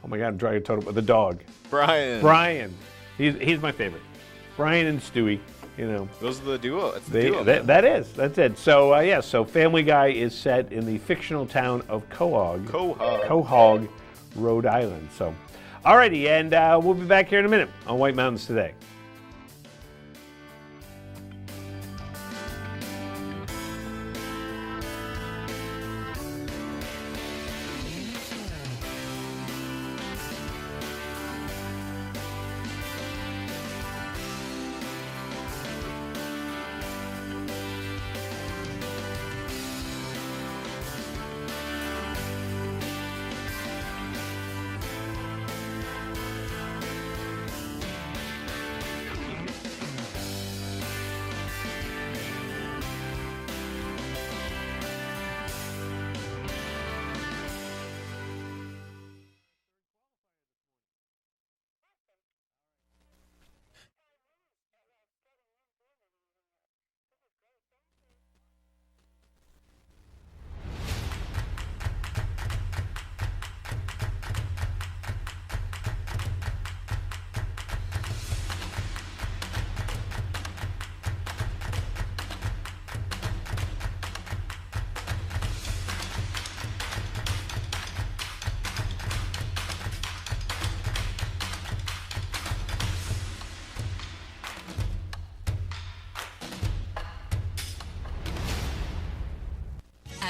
my God, I'm drawing a total. The dog. Brian. He's my favorite. Brian and Stewie.
Those are the duo. It's the duo.
That's it. So so Family Guy is set in the fictional town of Quahog, Rhode Island. So, alrighty, and we'll be back here in a minute on White Mountains Today.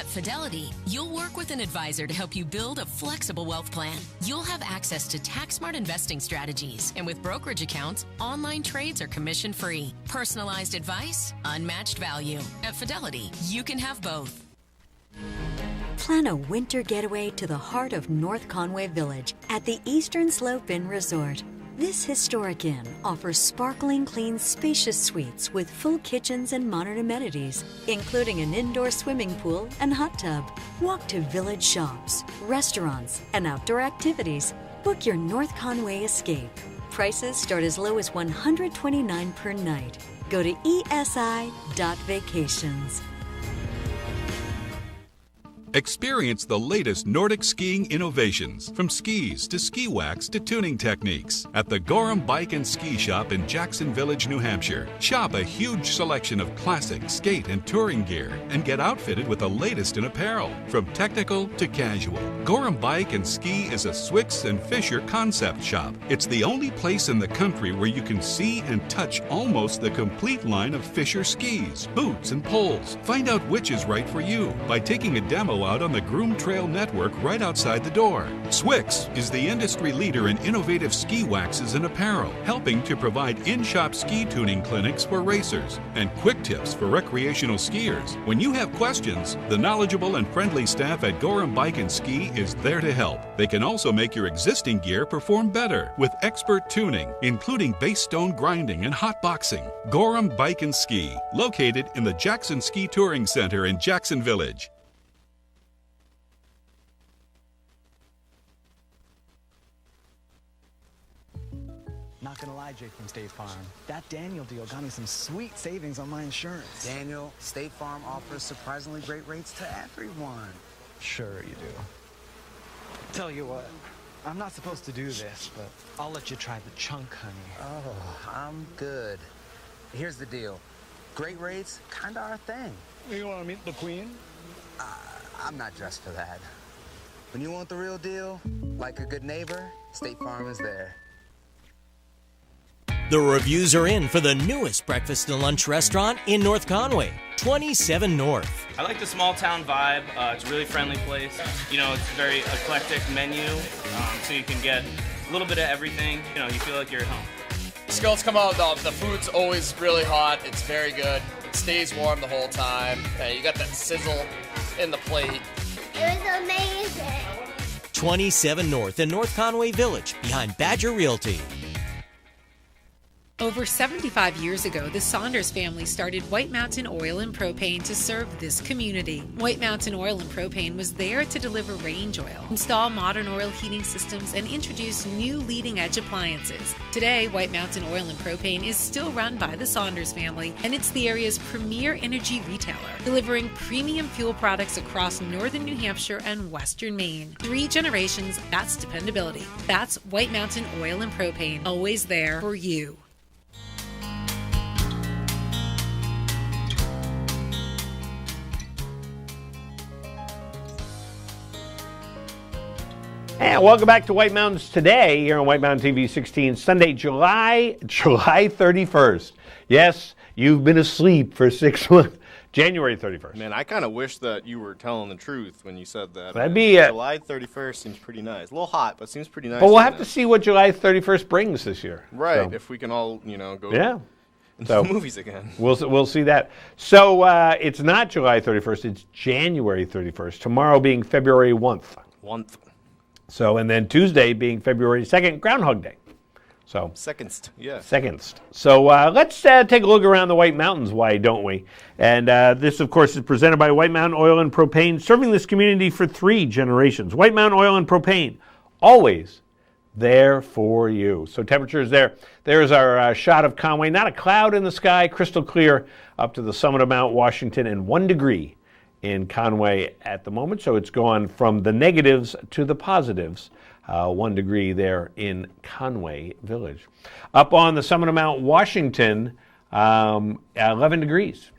At Fidelity, you'll work with an advisor to help you build a flexible wealth plan. You'll have access to tax-smart investing strategies, and with brokerage accounts, online trades are commission-free. Personalized advice, unmatched value. At Fidelity, you can have both.
Plan a winter getaway to the heart of North Conway Village at the Eastern Slope Inn Resort. This historic inn offers sparkling clean, spacious suites with full kitchens and modern amenities, including an indoor swimming pool and hot tub. Walk to village shops, restaurants, and outdoor activities. Book your North Conway escape. Prices start as low as $129 per night. Go to esi.vacations.
Experience the latest Nordic skiing innovations, from skis to ski wax to tuning techniques, at the Gorham Bike and Ski Shop in Jackson Village, New Hampshire. Shop a huge selection of classic, skate, and touring gear and get outfitted with the latest in apparel, from technical to casual. Gorham Bike and Ski is a Swix and Fisher concept shop. It's the only place in the country where you can see and touch almost the complete line of Fisher skis, boots, and poles. Find out which is right for you by taking a demo out on the Groom Trail Network right outside the door. Swix is the industry leader in innovative ski waxes and apparel, helping to provide in-shop ski tuning clinics for racers and quick tips for recreational skiers. When you have questions, the knowledgeable and friendly staff at Gorham Bike and Ski is there to help. They can also make your existing gear perform better with expert tuning, including base stone grinding and hot boxing. Gorham Bike and Ski, located in the Jackson Ski Touring Center in Jackson Village.
Not gonna lie, Jake from State Farm. That Daniel deal got me some sweet savings on my insurance.
Daniel, State Farm offers surprisingly great rates to everyone.
Sure you do. Tell you what, I'm not supposed to do this, but I'll let you try the chunk, honey.
Oh, I'm good. Here's the deal. Great rates, kinda our thing.
You wanna meet the queen?
I'm not dressed for that. When you want the real deal, like a good neighbor, State Farm is there.
The reviews are in for the newest breakfast and lunch restaurant in North Conway, 27 North.
I like the small town vibe. It's a really friendly place. You know, it's a very eclectic menu, so you can get a little bit of everything. You know, you feel like you're at home.
Skills come out, the food's always really hot. It's very good. It stays warm the whole time. You got that sizzle in the plate.
It was amazing.
27 North in North Conway Village, behind Badger Realty.
Over 75 years ago, the Saunders family started White Mountain Oil and Propane to serve this community. White Mountain Oil and Propane was there to deliver range oil, install modern oil heating systems, and introduce new leading-edge appliances. Today, White Mountain Oil and Propane is still run by the Saunders family, and it's the area's premier energy retailer, delivering premium fuel products across northern New Hampshire and western Maine. 3 generations, that's dependability. That's White Mountain Oil and Propane, always there for you.
And welcome back to White Mountains Today here on White Mountain TV 16, Sunday, July 31st. Yes, you've been asleep for 6 months. January 31st.
Man, I kind of wish that you were telling the truth when you said that.
That'd be
July 31st seems pretty nice. A little hot, but seems pretty nice.
But we'll have to see what July 31st brings this year.
Right,
So,
if we can all, go
yeah.
into the movies again.
We'll see that. So it's not July 31st, it's January 31st. Tomorrow being February 1st. So, and then Tuesday being February 2nd, Groundhog Day. So
Seconds, yeah.
Seconds. So let's take a look around the White Mountains, why don't we? And this, of course, is presented by White Mountain Oil and Propane, serving this community for 3 generations. White Mountain Oil and Propane, always there for you. So temperatures there. There's our shot of Conway. Not a cloud in the sky, crystal clear up to the summit of Mount Washington, and 1 degree in Conway at the moment. So it's gone from the negatives to the positives. 1 degree there in Conway Village. Up on the summit of Mount Washington, 11 degrees.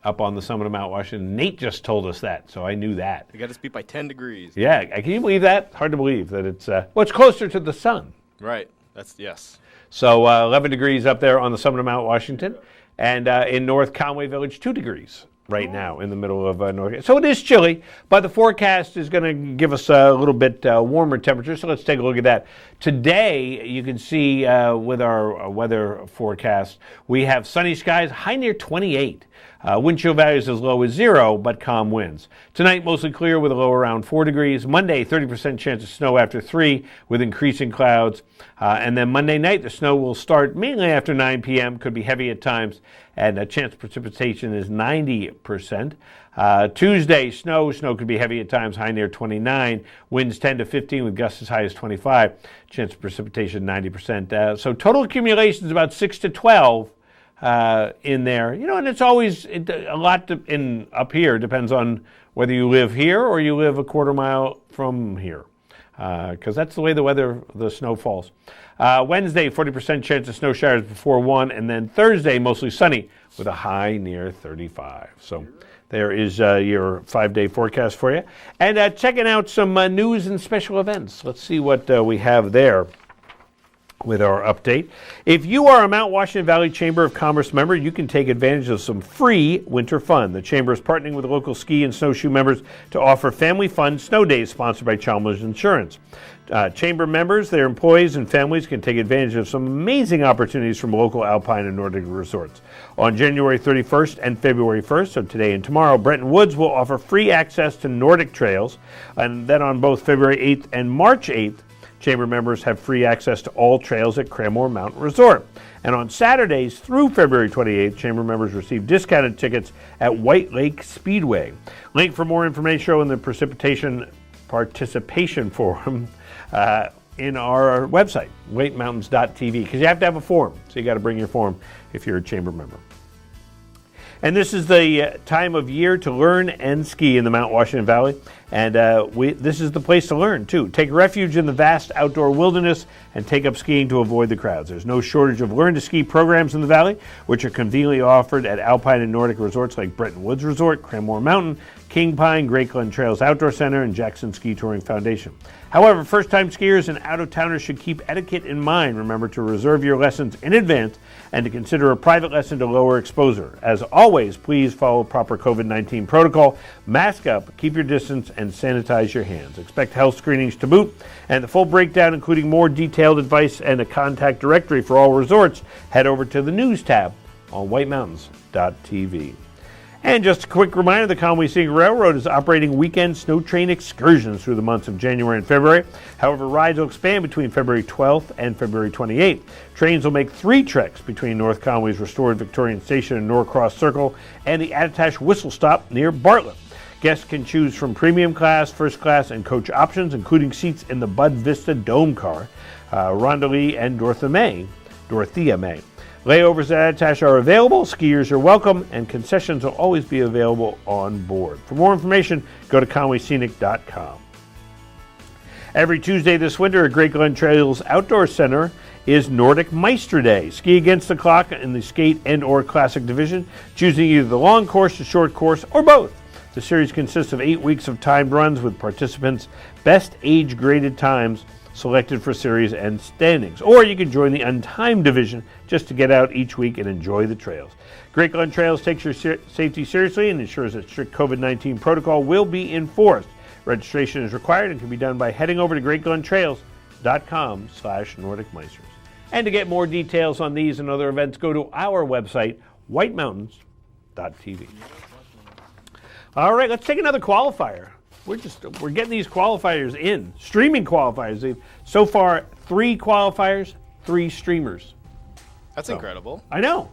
Up on the summit of Mount Washington. Nate just told us that, so I knew that.
You got us beat by 10 degrees.
Yeah, can you believe that? Hard to believe that it's, it's closer to the sun.
Right, yes.
So 11 degrees up there on the summit of Mount Washington. And in North Conway Village, 2 degrees. right now in the middle of North. So it is chilly, but the forecast is going to give us a little bit warmer temperature. So let's take a look at that. Today, you can see with our weather forecast, we have sunny skies, high near 28. Wind chill values as low as 0, but calm winds. Tonight, mostly clear with a low around 4 degrees. Monday, 30% chance of snow after 3 with increasing clouds. And then Monday night, the snow will start mainly after 9 p.m., could be heavy at times, and a chance of precipitation is 90%. Tuesday, snow could be heavy at times, high near 29. Winds 10 to 15 with gusts as high as 25. Chance of precipitation 90%. So total accumulation is about 6 to 12. In there, and it's always a lot up here. Depends on whether you live here or you live a quarter mile from here, because that's the way the snow falls. Wednesday, 40% chance of snow showers before 1, and then Thursday, mostly sunny with a high near 35. So there is your 5-day forecast for you. And checking out some news and special events. Let's see what we have there with our update. If you are a Mount Washington Valley Chamber of Commerce member, you can take advantage of some free winter fun. The Chamber is partnering with local ski and snowshoe members to offer family fun snow days sponsored by Chalmers Insurance. Chamber members, their employees, and families can take advantage of some amazing opportunities from local alpine and Nordic resorts. On January 31st and February 1st, so today and tomorrow, Bretton Woods will offer free access to Nordic trails. And then on both February 8th and March 8th, Chamber members have free access to all trails at Cranmore Mountain Resort. And on Saturdays through February 28th, Chamber members receive discounted tickets at White Lake Speedway. Link for more information on the participation forum in our website, whitemountains.tv, because you have to have a form. So you got to bring your form if you're a Chamber member. And this is the time of year to learn and ski in the Mount Washington Valley. And this is the place to learn, too. Take refuge in the vast outdoor wilderness and take up skiing to avoid the crowds. There's no shortage of learn-to-ski programs in the valley, which are conveniently offered at Alpine and Nordic resorts like Bretton Woods Resort, Cranmore Mountain, King Pine, Great Glen Trails Outdoor Center, and Jackson Ski Touring Foundation. However, first-time skiers and out-of-towners should keep etiquette in mind. Remember to reserve your lessons in advance and to consider a private lesson to lower exposure. As always, please follow proper COVID-19 protocol, mask up, keep your distance, and sanitize your hands. Expect health screenings to boot, and the full breakdown, including more detailed advice and a contact directory for all resorts, head over to the News tab on whitemountains.tv. And just a quick reminder, the Conway Scenic Railroad is operating weekend snow train excursions through the months of January and February. However, rides will expand between February 12th and February 28th. Trains will make 3 treks between North Conway's restored Victorian Station and Norcross Circle and the Attitash Whistle Stop near Bartlett. Guests can choose from premium class, first class, and coach options, including seats in the Bud Vista Dome car, Rondalee and Dorothea May. Layovers at Attitash are available, skiers are welcome, and concessions will always be available on board. For more information, go to conwayscenic.com. Every Tuesday this winter at Great Glen Trails Outdoor Center is Nordic Meister Day. Ski against the clock in the skate and or classic division, choosing either the long course, the short course, or both. The series consists of 8 weeks of timed runs with participants' best age-graded times selected for series and standings. Or you can join the untimed division just to get out each week and enjoy the trails. Great Glen Trails takes your safety seriously and ensures that strict COVID-19 protocol will be enforced. Registration is required and can be done by heading over to greatglentrails.com/NordicMeisters. And to get more details on these and other events, go to our website, whitemountains.tv. All right, let's take another qualifier. We're getting these qualifiers in, streaming qualifiers. So far, 3 qualifiers, 3 streamers.
That's incredible.
I know.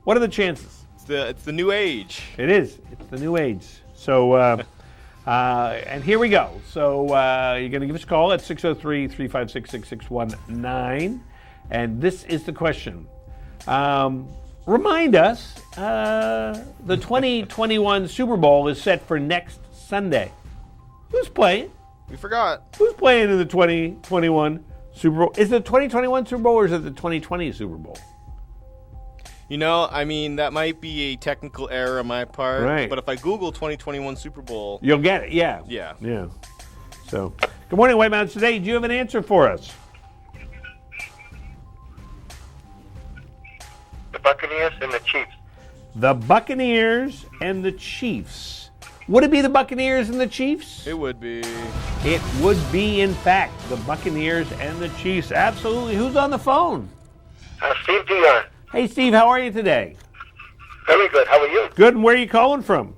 What are the chances?
It's the new age.
It is. It's the new age. So, and here we go. So you're going to give us a call at 603-356-6619. And this is the question. Remind us, the 2021 Super Bowl is set for next Sunday. Who's playing?
We forgot.
Who's playing in the 2021 Super Bowl? Is it the 2021 Super Bowl or is it the 2020 Super Bowl?
You know, I mean, that might be a technical error on my part.
Right.
But if I Google 2021 Super Bowl...
You'll get it, yeah.
Yeah.
Yeah. So, good morning, White Mountains Today. Do you have an answer for us?
The Buccaneers and the Chiefs.
the Buccaneers and the Chiefs. Would it be the Buccaneers and the Chiefs?
It would be.
It would be, in fact, the Buccaneers and the Chiefs. Absolutely. Who's on the phone?
Steve Dion.
Hey, Steve, how are you today?
Very good. How are you?
Good. And where are you calling from?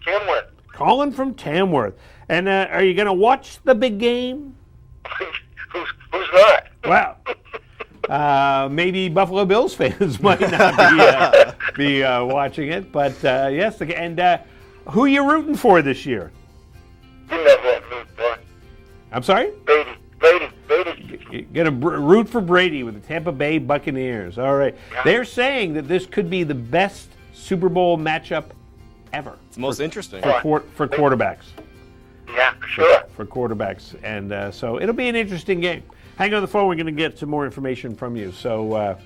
Tamworth.
Calling from Tamworth. And are you going to watch the big game?
Who's not?
Well, maybe Buffalo Bills fans might not be watching it. But, yes. And who are you rooting for this year?
You know what, root for.
I'm sorry?
Brady.
You're going to root for Brady with the Tampa Bay Buccaneers. All right.
Yeah.
They're saying that this could be the best Super Bowl matchup ever.
It's the most interesting.
For quarterbacks.
Yeah, sure.
For quarterbacks. And so it'll be an interesting game. Hang on the phone. We're going to get some more information from you. So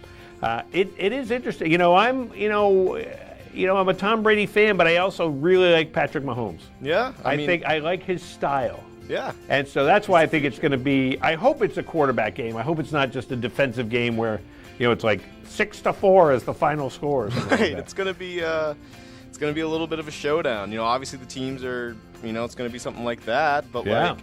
it is interesting. I'm a Tom Brady fan, but I also really like Patrick Mahomes.
Yeah.
I think I like his style.
Yeah.
And so that's why I think it's going to be, I hope it's a quarterback game. I hope it's not just a defensive game where, it's like 6-4 is the final score. Or something like that.
It's going to be a little bit of a showdown. Obviously the teams are, it's going to be something like that. But when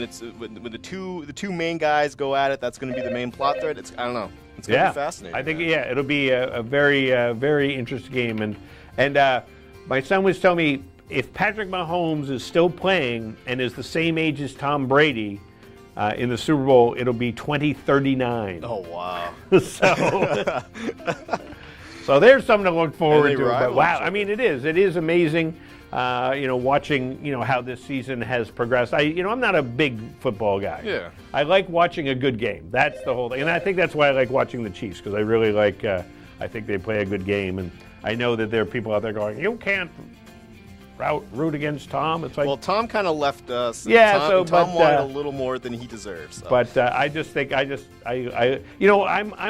it's when the two main guys go at it, that's going to be the main plot thread. I don't know. It's going to be fascinating.
I think it'll be a very very interesting game. And my son was telling me, if Patrick Mahomes is still playing and is the same age as Tom Brady in the Super Bowl, it'll be 2039.
Oh, wow.
So there's something to look forward to.
But
wow, I mean, it is amazing, watching, how this season has progressed. I'm not a big football guy.
Yeah.
I like watching a good game. That's the whole thing. And I think that's why I like watching the Chiefs, because I really like, I think they play a good game. And I know that there are people out there going, you can't root against Tom. It's like,
well, Tom kind of left us.
Yeah,
Tom wanted a little more than he deserves. So.
But I just think I'm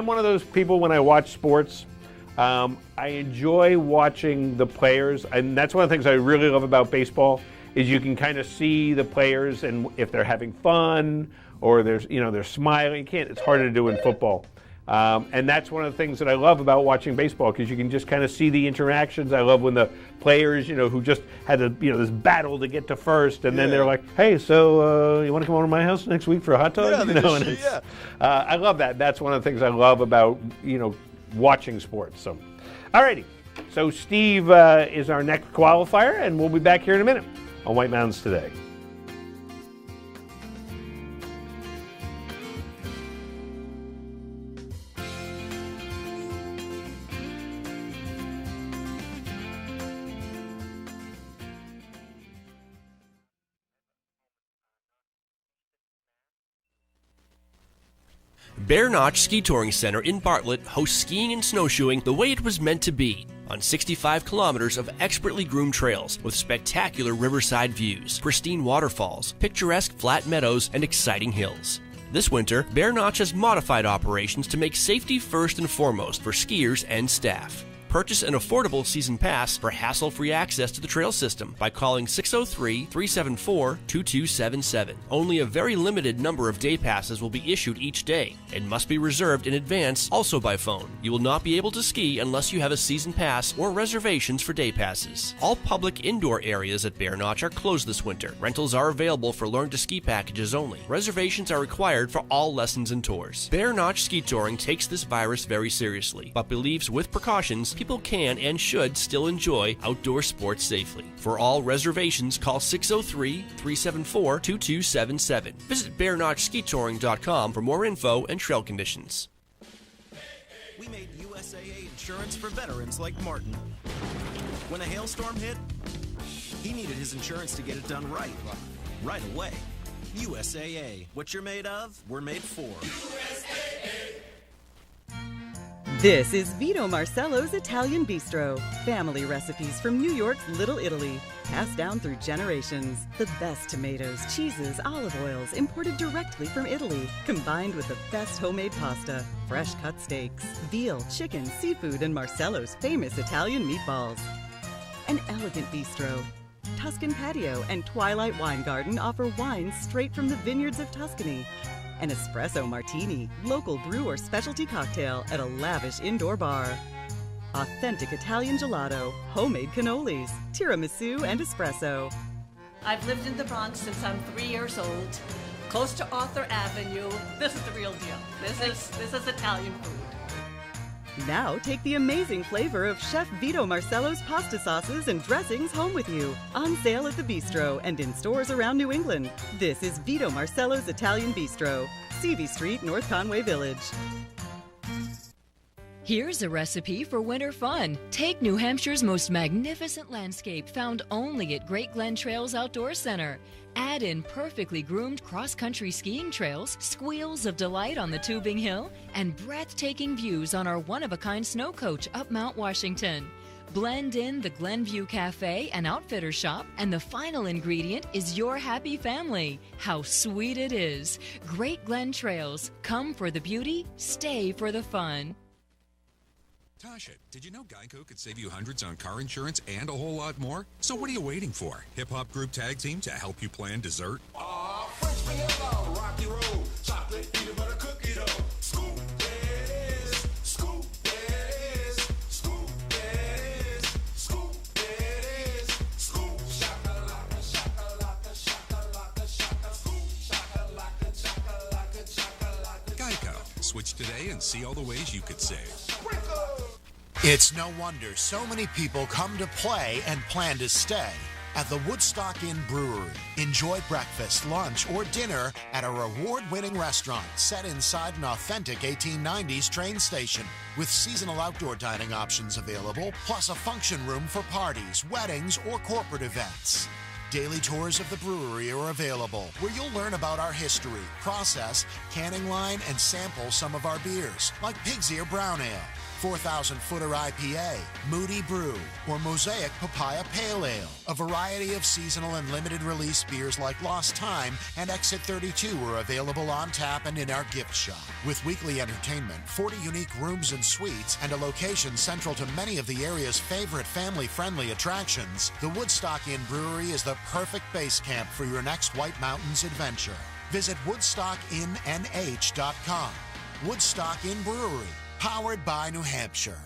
one of those people when I watch sports. I enjoy watching the players, and that's one of the things I really love about baseball is you can kind of see the players and if they're having fun or they're smiling. It's harder to do in football. And that's one of the things that I love about watching baseball, because you can just kind of see the interactions. I love when the players, who just had this battle to get to first, and then they're like, "Hey, so you want to come over to my house next week for a hot dog?" I love that. That's one of the things I love about watching sports. So, alrighty. So Steve is our next qualifier, and we'll be back here in a minute on White Mountains Today.
Bear Notch Ski Touring Center in Bartlett hosts skiing and snowshoeing the way it was meant to be, on 65 kilometers of expertly groomed trails with spectacular riverside views, pristine waterfalls, picturesque flat meadows, and exciting hills. This winter, Bear Notch has modified operations to make safety first and foremost for skiers and staff. Purchase an affordable season pass for hassle-free access to the trail system by calling 603-374-2277. Only a very limited number of day passes will be issued each day and must be reserved in advance, also by phone. You will not be able to ski unless you have a season pass or reservations for day passes. All public indoor areas at Bear Notch are closed this winter. Rentals are available for Learn to Ski packages only. Reservations are required for all lessons and tours. Bear Notch Ski Touring takes this virus very seriously, but believes with precautions people can and should still enjoy outdoor sports safely. For all reservations, call 603-374-2277. Visit BearNotchSkiTouring.com for more info and trail conditions.
We made USAA insurance for veterans like Martin. When a hailstorm hit, he needed his insurance to get it done right away. USAA. What you're made of, we're made for. USAA.
This is Vito Marcello's Italian Bistro. Family recipes from New York's Little Italy, passed down through generations. The best tomatoes, cheeses, olive oils imported directly from Italy, combined with the best homemade pasta, fresh cut steaks, veal, chicken, seafood, and Marcello's famous Italian meatballs. An elegant bistro. Tuscan Patio and Twilight Wine Garden offer wines straight from the vineyards of Tuscany. An espresso martini, local brew or specialty cocktail at a lavish indoor bar. Authentic Italian gelato, homemade cannolis, tiramisu, and espresso.
I've lived in the Bronx since I'm 3 years old, close to Arthur Avenue. This is the real deal. This is Italian food.
Now take the amazing flavor of Chef Vito Marcello's pasta sauces and dressings home with you. On sale at the Bistro and in stores around New England. This is Vito Marcello's Italian Bistro, CV Street, North Conway Village.
Here's a recipe for winter fun. Take New Hampshire's most magnificent landscape found only at Great Glen Trails Outdoor Center. Add in perfectly groomed cross-country skiing trails, squeals of delight on the Tubing Hill, and breathtaking views on our one-of-a-kind snow coach up Mount Washington. Blend in the Glenview Cafe and Outfitter Shop, and the final ingredient is your happy family. How sweet it is. Great Glen Trails. Come for the beauty, stay for the fun.
Tasha, did you know Geico could save you hundreds on car insurance and a whole lot more? So what are you waiting for? Hip Hop Group Tag Team to help you plan dessert?
French vanilla, rocky road, chocolate peanut butter cookie dough. Scoop this, scoop this, scoop this, scoop this, scoop shakalaka, shakalaka, shakalaka, shaka, scoop shakalaka, shakalaka, shakalaka.
Geico. Switch today and see all the ways you could save.
It's no wonder so many people come to play and plan to stay at the Woodstock Inn Brewery. Enjoy breakfast, lunch, or dinner at a award-winning restaurant set inside an authentic 1890s train station with seasonal outdoor dining options available, plus a function room for parties, weddings, or corporate events. Daily tours of the brewery are available, where you'll learn about our history, process, canning line, and sample some of our beers, like Pig's Ear Brown Ale, 4,000-footer IPA, Moody Brew, or Mosaic Papaya Pale Ale. A variety of seasonal and limited release beers like Lost Time and Exit 32 are available on tap and in our gift shop. With weekly entertainment, 40 unique rooms and suites, and a location central to many of the area's favorite family-friendly attractions, the Woodstock Inn Brewery is the perfect base camp for your next White Mountains adventure. Visit WoodstockInNH.com. Woodstock Inn Brewery, powered by New Hampshire.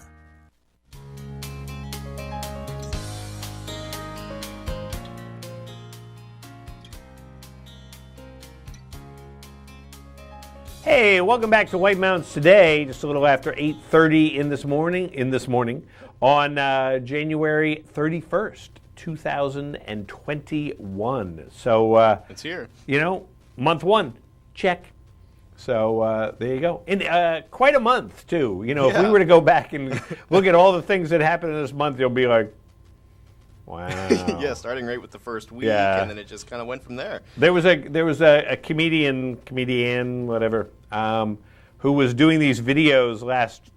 Hey, welcome back to White Mountains Today. Just a little after 8:30 in this morning on January 31st, 2021. So
it's here.
You know, month one, check. So there you go. And quite a month, too. You know, if we were to go back and look at all the things that happened in this month, you'll be like, wow.
Yeah, starting right with the first week, and then it just kind of went from there.
There was a comedian, whatever, who was doing these videos last,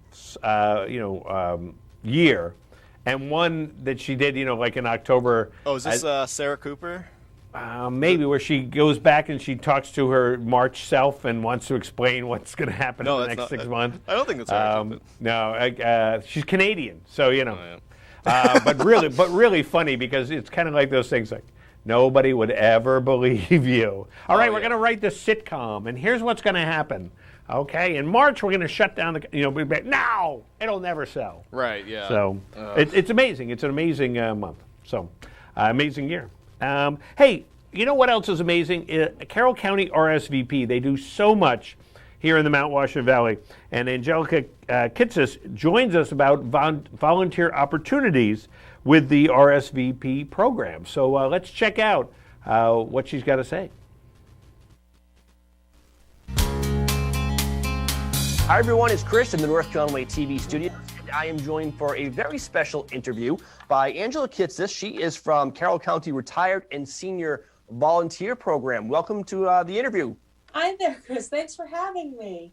year, and one that she did, like in October.
Oh, is this Sarah Cooper?
Maybe, where she goes back and she talks to her March self and wants to explain what's going to happen in the next 6 months.
I don't think that's right.
No, she's Canadian, so but really funny, because it's kind of like those things like, nobody would ever believe you. All right, we're going to write this sitcom, and here's what's going to happen. Okay, in March we're going to shut down no, it'll never sell.
Right, yeah.
So it's amazing. It's an amazing month. So amazing year. Hey, you know what else is amazing? Carroll County RSVP. They do so much here in the Mount Washington Valley. And Angelica Kitsis joins us about volunteer opportunities with the RSVP program. So let's check out what she's got to say.
Hi everyone, it's Chris in the North Conway TV studio. I am joined for a very special interview by Angela Kitsis. She is from Carroll County Retired and Senior Volunteer Program. Welcome to the interview.
Hi there, Chris. Thanks for having me.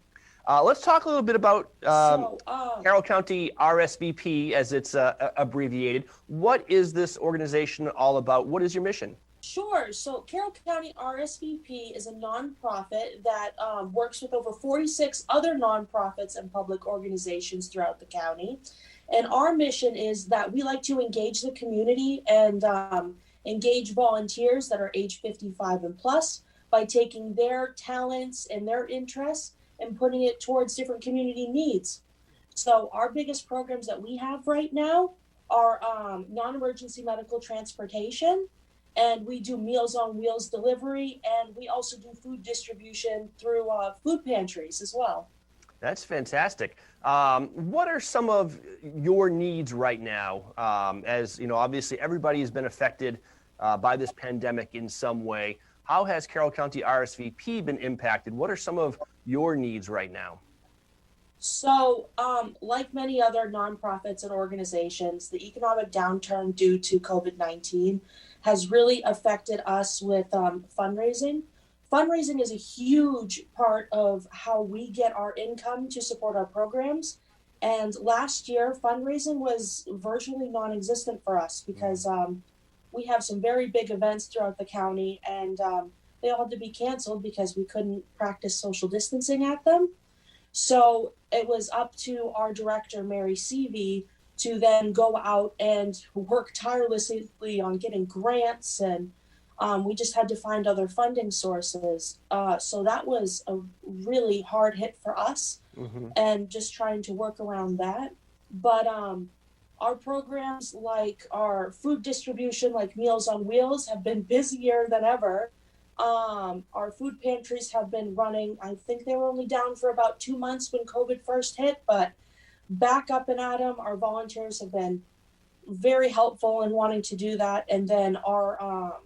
Let's talk a little bit about Carroll County RSVP, as it's abbreviated. What is this organization all about? What is your mission?
Sure. So Carroll County RSVP is a nonprofit that works with over 46 other nonprofits and public organizations throughout the county. And our mission is that we like to engage the community and engage volunteers that are age 55 and plus by taking their talents and their interests and putting it towards different community needs. So our biggest programs that we have right now are non-emergency medical transportation, and we do Meals on Wheels delivery, and we also do food distribution through food pantries as well.
That's fantastic. What are some of your needs right now? As you know, obviously everybody has been affected by this pandemic in some way. How has Carroll County RSVP been impacted? What are some of your needs right now?
So, like many other nonprofits and organizations, the economic downturn due to COVID-19 has really affected us with fundraising. Fundraising is a huge part of how we get our income to support our programs. And last year, fundraising was virtually non-existent for us because we have some very big events throughout the county, and they all had to be canceled because we couldn't practice social distancing at them. So it was up to our director, Mary Seavey, to then go out and work tirelessly on getting grants, and we just had to find other funding sources. So that was a really hard hit for us, and just trying to work around that. But our programs like our food distribution, like Meals on Wheels, have been busier than ever. Our food pantries have been running. I think they were only down for about 2 months when COVID first hit, but back up and at them. Our volunteers have been very helpful in wanting to do that. And then our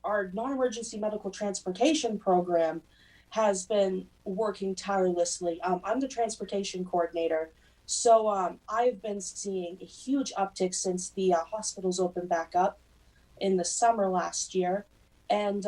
non-emergency medical transportation program has been working tirelessly. I'm the transportation coordinator. So I've been seeing a huge uptick since the hospitals opened back up in the summer last year. And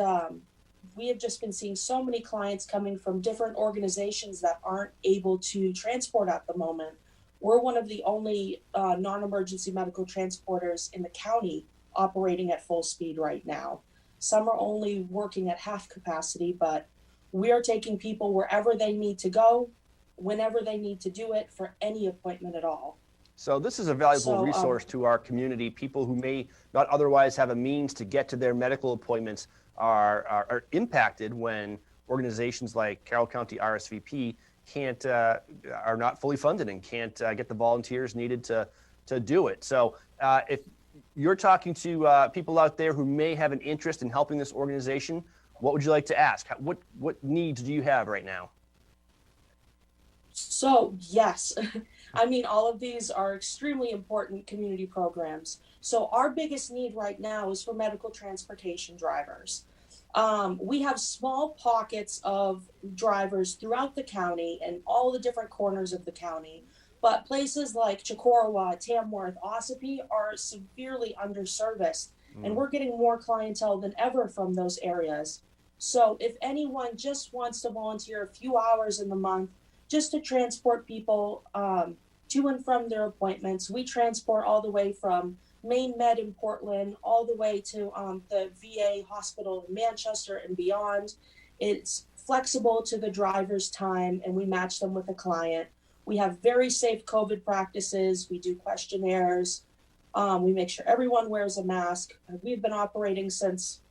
we have just been seeing so many clients coming from different organizations that aren't able to transport at the moment. We're one of the only non-emergency medical transporters in the county operating at full speed right now. Some are only working at half capacity, but we are taking people wherever they need to go, whenever they need to do it, for any appointment at all.
So this is a valuable resource to our community. People who may not otherwise have a means to get to their medical appointments are impacted when organizations like Carroll County RSVP are not fully funded and can't get the volunteers needed to do it. So if you're talking to people out there who may have an interest in helping this organization, what would you like to ask? What needs do you have right now?
So yes, I mean, all of these are extremely important community programs. So our biggest need right now is for medical transportation drivers. We have small pockets of drivers throughout the county and all the different corners of the county, but places like Chicorowa, Tamworth, Ossipee are severely underserviced, and we're getting more clientele than ever from those areas. So if anyone just wants to volunteer a few hours in the month just to transport people to and from their appointments, we transport all the way from Maine Med in Portland all the way to the VA hospital in Manchester and beyond. It's flexible to the driver's time, and we match them with a client. We have very safe COVID practices. We do questionnaires. We make sure everyone wears a mask. We've been operating since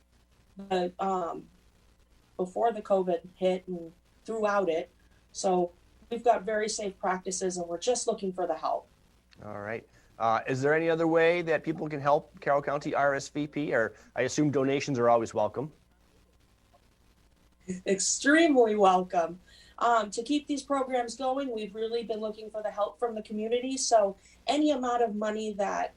before the COVID hit and throughout it. So we've got very safe practices, and we're just looking for the help.
All right. Is there any other way that people can help Carroll County RSVP? Or I assume donations are always welcome.
Extremely welcome. To keep these programs going, we've really been looking for the help from the community. So any amount of money that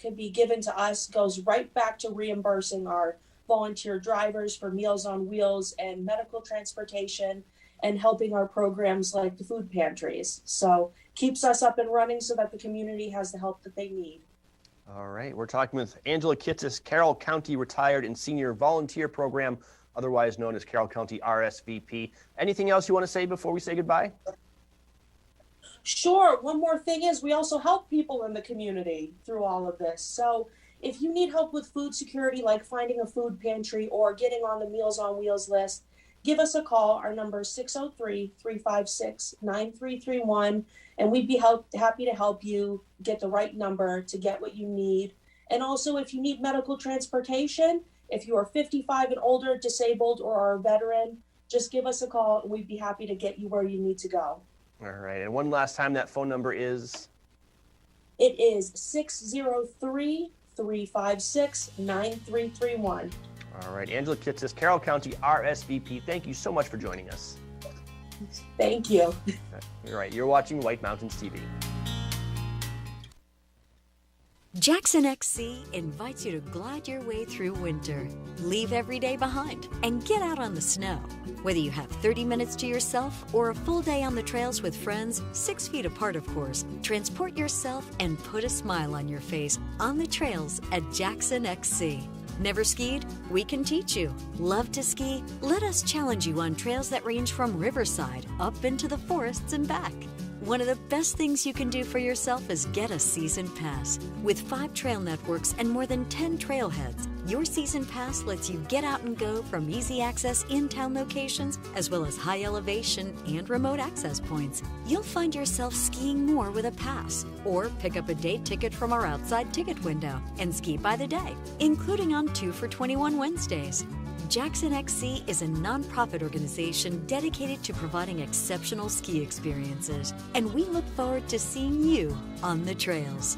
could be given to us goes right back to reimbursing our volunteer drivers for Meals on Wheels and medical transportation, and helping our programs like the food pantries. So keeps us up and running so that the community has the help that they need.
All right. We're talking with Angela Kitsis, Carroll County Retired and Senior Volunteer Program, otherwise known as Carroll County RSVP. Anything else you want to say before we say goodbye?
Sure. One more thing is we also help people in the community through all of this. So if you need help with food security, like finding a food pantry or getting on the Meals on Wheels list, give us a call. Our number is 603-356-9331, and we'd be happy to help you get the right number to get what you need. And also, if you need medical transportation, if you are 55 and older, disabled, or are a veteran, just give us a call, and we'd be happy to get you where you need to go.
All right, and one last time, that phone number is?
It is 603-356-9331.
All right, Angela Kitsis, Carroll County RSVP, thank you so much for joining us.
Thank you.
You're right, you're watching White Mountains TV.
Jackson XC invites you to glide your way through winter. Leave every day behind and get out on the snow. Whether you have 30 minutes to yourself or a full day on the trails with friends, 6 feet apart of course, transport yourself and put a smile on your face on the trails at Jackson XC. Never skied? We can teach you. Love to ski? Let us challenge you on trails that range from Riverside up into the forests and back. One of the best things you can do for yourself is get a season pass. With 5 trail networks and more than 10 trailheads, your season pass lets you get out and go from easy access in-town locations as well as high elevation and remote access points. You'll find yourself skiing more with a pass, or pick up a day ticket from our outside ticket window and ski by the day, including on 2 for $21 Wednesdays. Jackson XC is a nonprofit organization dedicated to providing exceptional ski experiences, and we look forward to seeing you on the trails.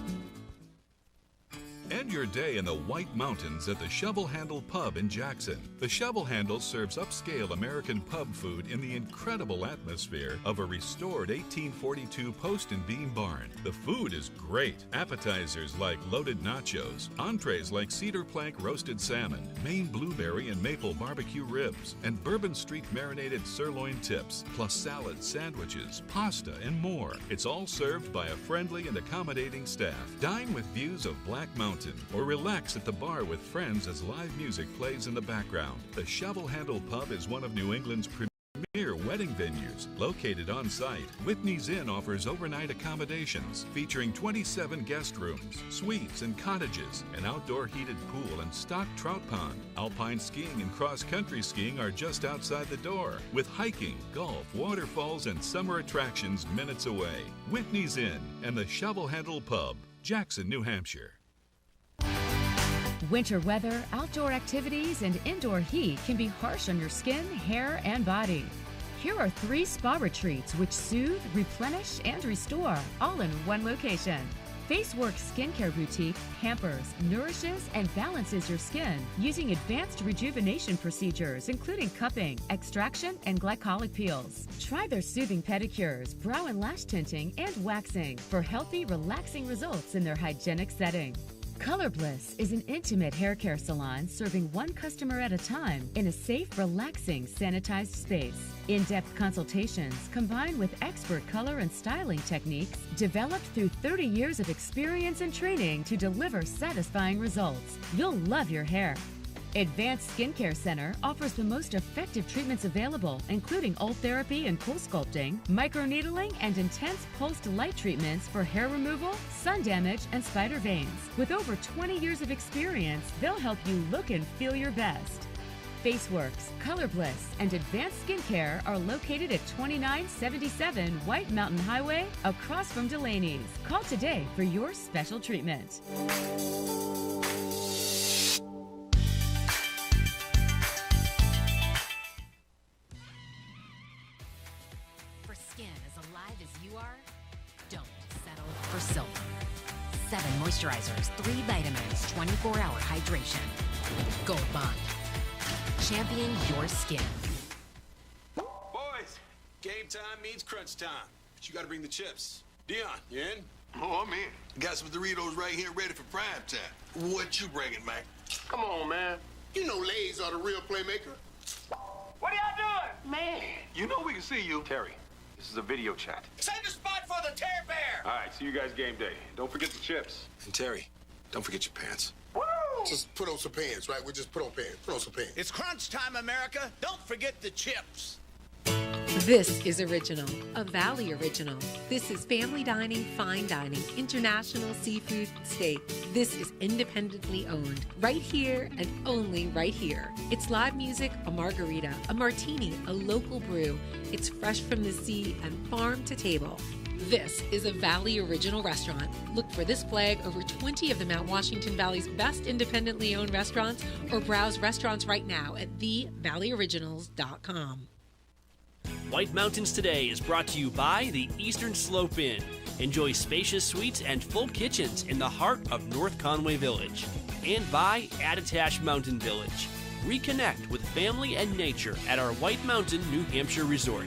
End your day in the White Mountains at the Shovel Handle Pub in Jackson. The Shovel Handle serves upscale American pub food in the incredible atmosphere of a restored 1842 post and beam barn. The food is great. Appetizers like loaded nachos, entrees like cedar plank roasted salmon, Maine blueberry and maple barbecue ribs, and Bourbon Street marinated sirloin tips, plus salads, sandwiches, pasta, and more. It's all served by a friendly and accommodating staff. Dine with views of Black Mountain, or relax at the bar with friends as live music plays in the background. The Shovel Handle Pub is one of New England's premier wedding venues. Located on site, Whitney's Inn offers overnight accommodations featuring 27 guest rooms, suites, and cottages, an outdoor heated pool and stocked trout pond. Alpine skiing and cross-country skiing are just outside the door, with hiking, golf, waterfalls, and summer attractions minutes away. Whitney's Inn and the Shovel Handle Pub, Jackson, New Hampshire.
Winter weather, outdoor activities, and indoor heat can be harsh on your skin, hair, and body. Here are 3 spa retreats which soothe, replenish, and restore, all in one location. FaceWorks Skincare Boutique pampers, nourishes, and balances your skin using advanced rejuvenation procedures including cupping, extraction, and glycolic peels. Try their soothing pedicures, brow and lash tinting, and waxing for healthy, relaxing results in their hygienic setting. Color Bliss is an intimate hair care salon serving one customer at a time in a safe, relaxing, sanitized space. In-depth consultations combined with expert color and styling techniques developed through 30 years of experience and training to deliver satisfying results. You'll love your hair. Advanced Skincare Center offers the most effective treatments available, including old therapy and cool sculpting, microneedling, and intense pulsed light treatments for hair removal, sun damage, and spider veins. With over 20 years of experience, they'll help you look and feel your best. FaceWorks, Color Bliss, and Advanced Skincare are located at 2977 White Mountain Highway, across from Delaney's. Call today for your special treatment.
For silver. 7 moisturizers, 3 vitamins, 24-hour hydration. Gold Bond. Champion your skin.
Boys, game time means crunch time. But you gotta bring the chips. Dion, you in? Oh, I'm in. Got some Doritos right here ready for prime time. What you bringing, Mac? Come on, man. You know Lay's are the real playmaker. What are y'all doing? Man, you know we can see you.
Terry, this is a video chat.
Save the spot for the Tear Bear!
All right, see you guys game day. Don't forget the chips.
And Terry, don't forget your pants. Woo! Just put on some pants, right? We just put on pants. Put on some pants.
It's crunch time, America. Don't forget the chips.
This is Original, a Valley original. This is family dining, fine dining, international seafood, steak. This is independently owned, right here and only right here. It's live music, a margarita, a martini, a local brew. It's fresh from the sea and farm to table. This is a Valley Original restaurant. Look for this flag over 20 of the Mount Washington Valley's best independently owned restaurants, or browse restaurants right now at thevalleyoriginals.com.
White Mountains Today is brought to you by the Eastern Slope Inn. Enjoy spacious suites and full kitchens in the heart of North Conway Village. And by Attitash Mountain Village. Reconnect with family and nature at our White Mountain, New Hampshire resort.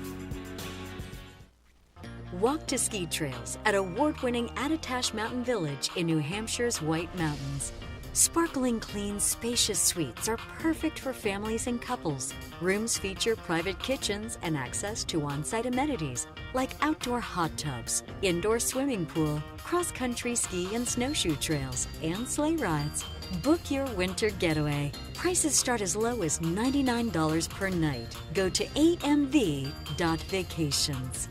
Walk to ski trails at award-winning Attitash Mountain Village in New Hampshire's White Mountains. Sparkling clean, spacious suites are perfect for families and couples. Rooms feature private kitchens and access to on-site amenities like outdoor hot tubs, indoor swimming pool, cross-country ski and snowshoe trails, and sleigh rides. Book your winter getaway. Prices start as low as $99 per night. Go to amv.vacations.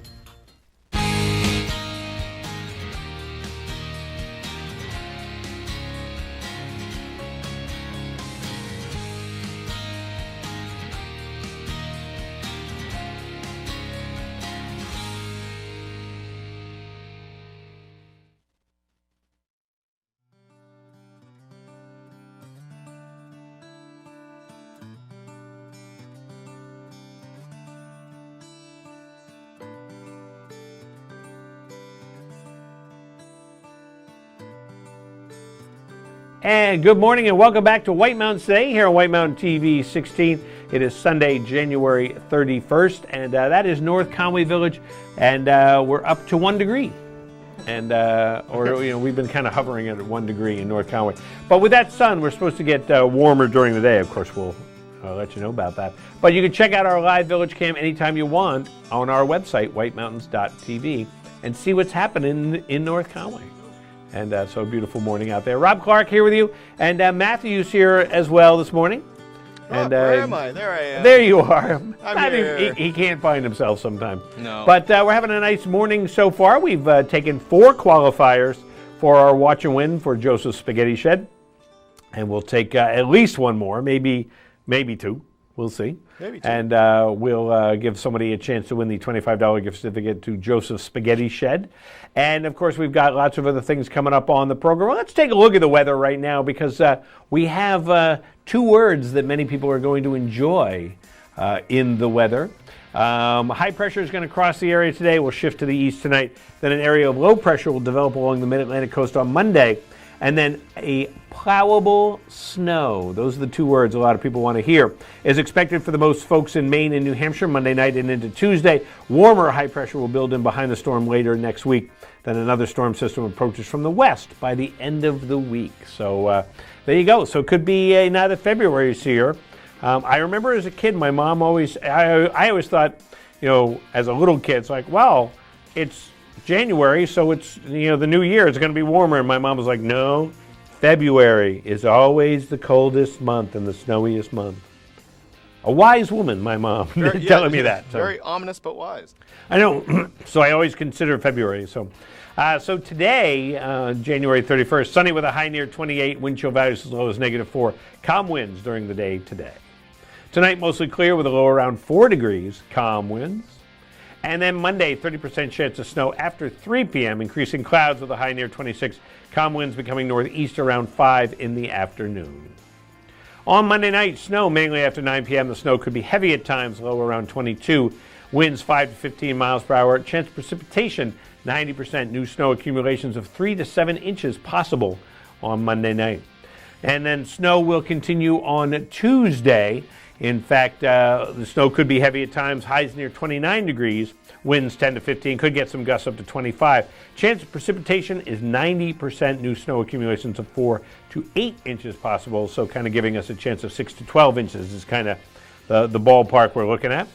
And good morning and welcome back to White Mountains Today here on White Mountain TV 16. It is Sunday, January 31st, and that is North Conway Village, and we're up to 1 degree. And we've been kind of hovering at 1 degree in North Conway. But with that sun, we're supposed to get warmer during the day. Of course, we'll let you know about that. But you can check out our live village cam anytime you want on our website, whitemountains.tv, and see what's happening in North Conway. And so a beautiful morning out there. Rob Clark here with you, and Matthew's here as well this morning. And,
where am I? There I am.
There you are.
I'm here.
He can't find himself sometimes.
No.
But we're having a nice morning so far. We've taken 4 qualifiers for our Watch and Win for Joseph's Spaghetti Shed. And we'll take at least 1 more, maybe 2. We'll see.
Maybe 2.
And we'll give somebody a chance to win the $25 gift certificate to Joseph's Spaghetti Shed. And, of course, we've got lots of other things coming up on the program. Well, let's take a look at the weather right now because we have 2 words that many people are going to enjoy in the weather. High pressure is going to cross the area today. We'll shift to the east tonight. Then an area of low pressure will develop along the mid-Atlantic coast on Monday. And then a plowable snow. Those are the 2 words a lot of people want to hear. Is expected for the most folks in Maine and New Hampshire Monday night and into Tuesday. Warmer high pressure will build in behind the storm later next week. Then another storm system approaches from the west by the end of the week. So there you go. So it could be another February here. I remember as a kid, my mom I always thought, as a little kid, it's like, well, it's January, so it's, the new year, it's going to be warmer. And my mom was like, no, February is always the coldest month and the snowiest month. A wise woman, my mom, telling me that. So.
Very ominous but wise.
I know. So I always consider February. So today, January 31st, sunny with a high near 28, wind chill values as low as -4. Calm winds during the day today. Tonight, mostly clear with a low around 4 degrees, calm winds. And then Monday, 30% chance of snow after 3 p.m., increasing clouds with a high near 26, calm winds becoming northeast around 5 in the afternoon. On Monday night, snow mainly after 9 p.m. The snow could be heavy at times, low around 22. Winds 5 to 15 miles per hour. Chance of precipitation, 90%. New snow accumulations of 3 to 7 inches possible on Monday night. And then snow will continue on Tuesday. In fact, the snow could be heavy at times, highs near 29 degrees, winds 10 to 15, could get some gusts up to 25. Chance of precipitation is 90%, new snow accumulations of 4 to 8 inches possible, so kind of giving us a chance of 6 to 12 inches is kind of the ballpark we're looking at.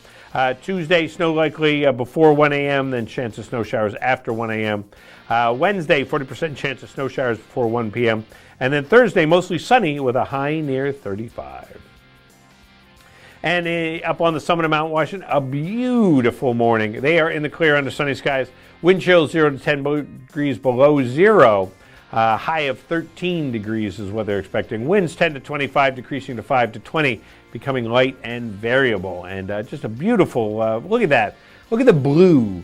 Tuesday, snow likely before 1 a.m., then chance of snow showers after 1 a.m. Wednesday, 40% chance of snow showers before 1 p.m. And then Thursday, mostly sunny with a high near 35. And up on the summit of Mount Washington, a beautiful morning. They are in the clear under sunny skies. Wind chills 0 to 10 degrees below zero. High of 13 degrees is what they're expecting. Winds 10 to 25, decreasing to 5 to 20, becoming light and variable. And just a beautiful, look at that. Look at the blue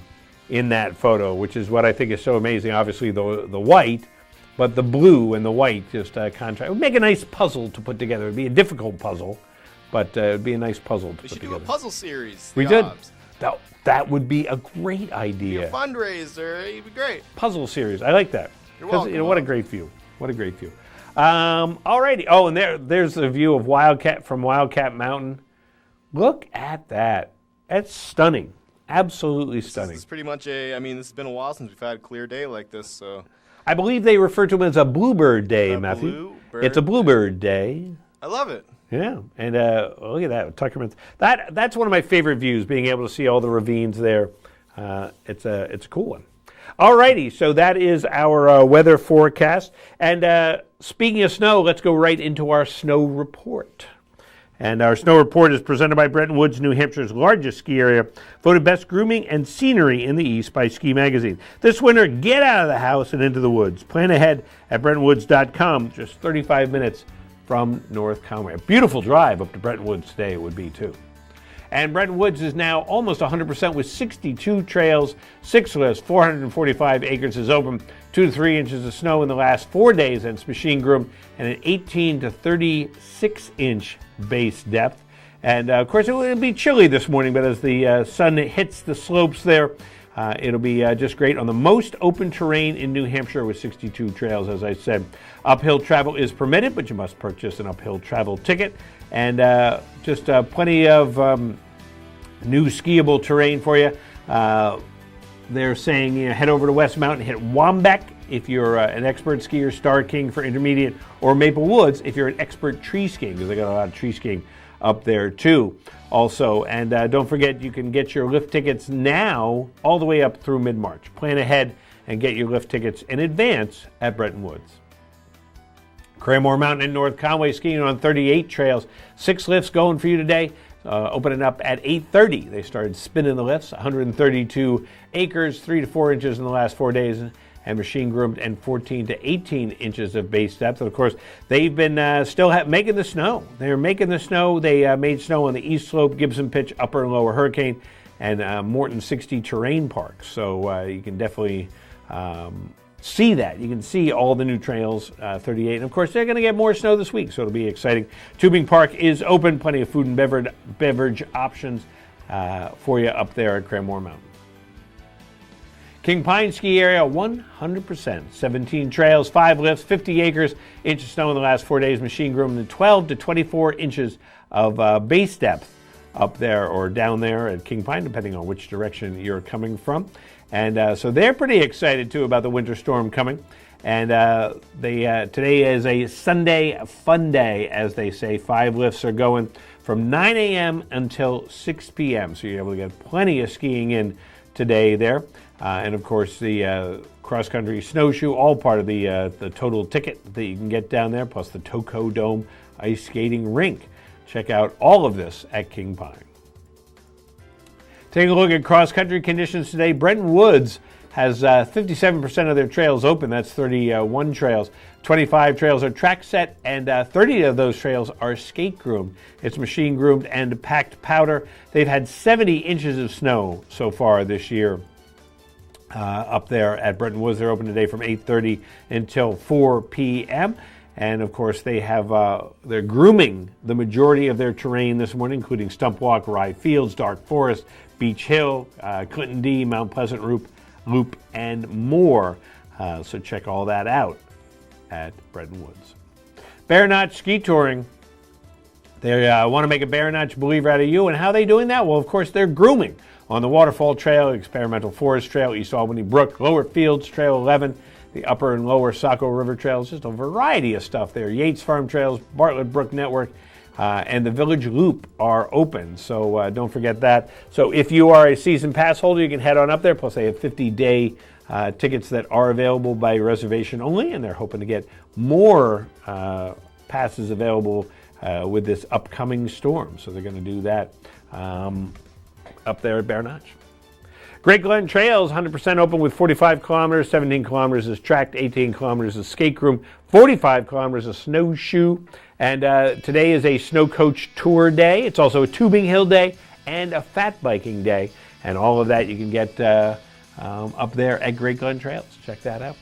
in that photo, which is what I think is so amazing. Obviously the white, but the blue and the white just contrast. It would make a nice puzzle to put together. It would be a difficult puzzle. But it would be a nice puzzle to put together.
We should do a puzzle series.
We did. That would be a great
Be
idea.
a fundraiser. It'd be great.
Puzzle series. I like that.
You're welcome.
You know, what a great view. What a great view. All righty. Oh, and there's a view of Wildcat Mountain. Look at that. That's stunning. Absolutely stunning.
It's pretty much this has been a while since we've had a clear day like this, so.
I believe they refer to them as a Bluebird Day, Matthew. It's a Bluebird Day.
I love it.
Yeah, and look at that, Tuckerman. That's one of my favorite views, being able to see all the ravines there. It's a cool one. All righty, so that is our weather forecast. And speaking of snow, let's go right into our snow report. And our snow report is presented by Bretton Woods, New Hampshire's largest ski area, voted best grooming and scenery in the East by Ski Magazine. This winter, get out of the house and into the woods. Plan ahead at BrettonWoods.com, just 35 minutes from North Conway. A beautiful drive up to Bretton Woods today it would be, too. And Bretton Woods is now almost 100% with 62 trails, 6 lifts, 445 acres is open, 2 to 3 inches of snow in the last 4 days, and it's machine groomed, and an 18 to 36 inch base depth. And of course, it will be chilly this morning, but as the sun hits the slopes there, it'll be just great on the most open terrain in New Hampshire with 62 trails, as I said. Uphill travel is permitted, but you must purchase an uphill travel ticket. And just plenty of new skiable terrain for you. They're saying head over to West Mountain, hit Wambeck if you're an expert skier, Star King for intermediate, or Maple Woods if you're an expert tree skiing, because they got a lot of tree skiing up there too. Also, and don't forget, you can get your lift tickets now all the way up through mid-March. Plan ahead and get your lift tickets in advance at Bretton Woods. Cranmore Mountain in North Conway, skiing on 38 trails. 6 lifts going for you today. Opening up at 8:30. They started spinning the lifts. 132 acres, 3 to 4 inches in the last 4 days, and machine groomed, and 14 to 18 inches of base depth. And of course, they've been making the snow. They're making the snow. They made snow on the east slope, Gibson Pitch, Upper and Lower Hurricane, and Morton 60 Terrain Park. So you can definitely see that. You can see all the new trails, 38. And of course, they're going to get more snow this week, so it'll be exciting. Tubing Park is open. Plenty of food and beverage options for you up there at Cranmore Mountain. King Pine Ski Area, 100%. 17 trails, 5 lifts, 50 acres, inch of snow in the last 4 days. Machine groomed, and 12 to 24 inches of base depth up there or down there at King Pine, depending on which direction you're coming from. And so they're pretty excited, too, about the winter storm coming. And today is a Sunday fun day, as they say. 5 lifts are going from 9 a.m. until 6 p.m. So you're able to get plenty of skiing in today there. And, of course, the cross-country snowshoe, all part of the total ticket that you can get down there, plus the Toco Dome ice skating rink. Check out all of this at King Pine. Taking a look at cross-country conditions today, Bretton Woods has 57% of their trails open. That's 31 trails. 25 trails are track set, and 30 of those trails are skate groomed. It's machine groomed and packed powder. They've had 70 inches of snow so far this year up there at Bretton Woods. They're open today from 8:30 until 4 p.m. And of course, they're grooming the majority of their terrain this morning, including Stump Walk, Rye Fields, Dark Forest, Beach Hill, Clinton D, Mount Pleasant Loop, and more. So check all that out at Bretton Woods. Bear Notch Ski Touring. They want to make a Bear Notch believer out of you. And how are they doing that? Well, of course, they're grooming on the Waterfall Trail, Experimental Forest Trail, East Albany Brook, Lower Fields Trail 11, the Upper and Lower Saco River Trails, just a variety of stuff there. Yates Farm Trails, Bartlett Brook Network, and the Village Loop are open, so don't forget that. So if you are a season pass holder, you can head on up there, plus they have 50-day tickets that are available by reservation only, and they're hoping to get more passes available with this upcoming storm, so they're going to do that up there at Bear Notch. Great Glen Trails, 100% open with 45 kilometers, 17 kilometers is tracked, 18 kilometers is skate groom, 45 kilometers is snowshoe, and today is a snow coach tour day. It's also a tubing hill day and a fat biking day, and all of that you can get up there at Great Glen Trails. Check that out.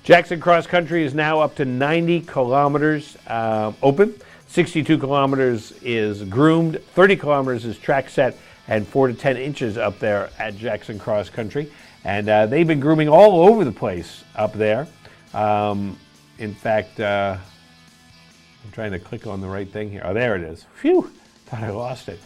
Jackson Cross Country is now up to 90 kilometers open. 62 kilometers is groomed, 30 kilometers is track set, and 4 to 10 inches up there at Jackson Cross Country. And they've been grooming all over the place up there. In fact, I'm trying to click on the right thing here. Oh, there it is. Phew, thought I lost it.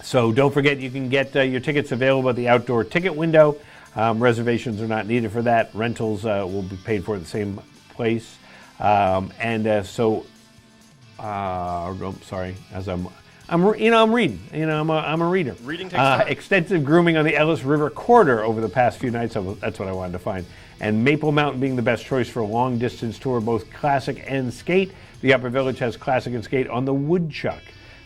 So don't forget, you can get your tickets available at the outdoor ticket window. Reservations are not needed for that. Rentals will be paid for at the same place. I'm sorry, as I'm reading. I'm a reader.
Reading takes time.
Extensive grooming on the Ellis River corridor over the past few nights. That's what I wanted to find. And Maple Mountain being the best choice for a long distance tour, both classic and skate. The Upper Village has classic and skate on the Woodchuck.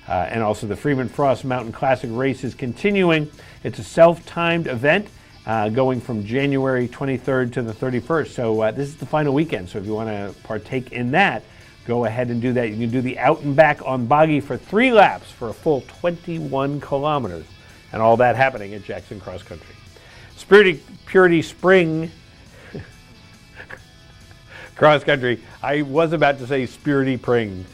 And also the Freeman Frost Mountain Classic race is continuing. It's a self-timed event going from January 23rd to the 31st. So this is the final weekend. So if you want to partake in that, go ahead and do that. You can do the out and back on boggy for 3 laps for a full 21 kilometers. And all that happening at Jackson Cross Country. Purity Spring Cross Country. I was about to say Spurity Pring.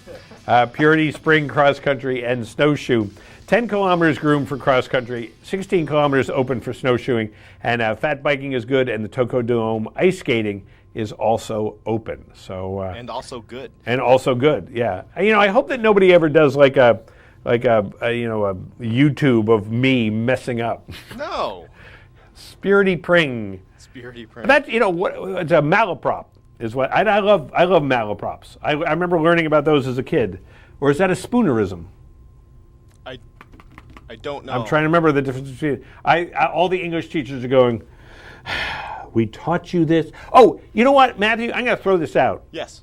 Purity Spring Cross Country and Snowshoe. 10 kilometers groomed for cross country, 16 kilometers open for snowshoeing, and fat biking is good, and the Tocodome ice skating is also open. So
and also good.
And also good, yeah. I hope that nobody ever does like a YouTube of me messing up.
No.
Spurity Pring.
Spurity Pring.
That it's a malaprop. Is what I love malaprops. I remember learning about those as a kid. Or is that a spoonerism?
I don't know.
I'm trying to remember the difference between. All the English teachers are going, we taught you this. Oh, you know what, Matthew? I'm going to throw this out.
Yes.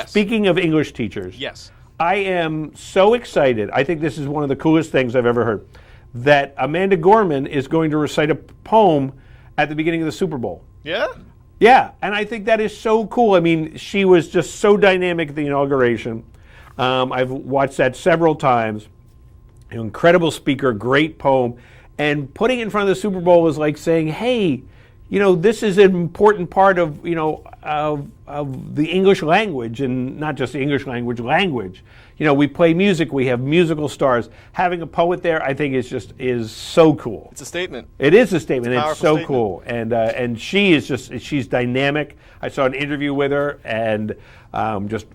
Speaking of English teachers.
Yes.
I am so excited. I think this is one of the coolest things I've ever heard. That Amanda Gorman is going to recite a poem at the beginning of the Super Bowl.
Yeah?
Yeah, and I think that is so cool. I mean, she was just so dynamic at the inauguration. I've watched that several times. An incredible speaker, great poem. And putting it in front of the Super Bowl was like saying, hey, this is an important part of, of the English language, and not just the English language. We play music, we have musical stars. Having a poet there, I think is so cool.
It's a statement.
It is a statement. It's so
statement.
Cool. And she's dynamic. I saw an interview with her, and just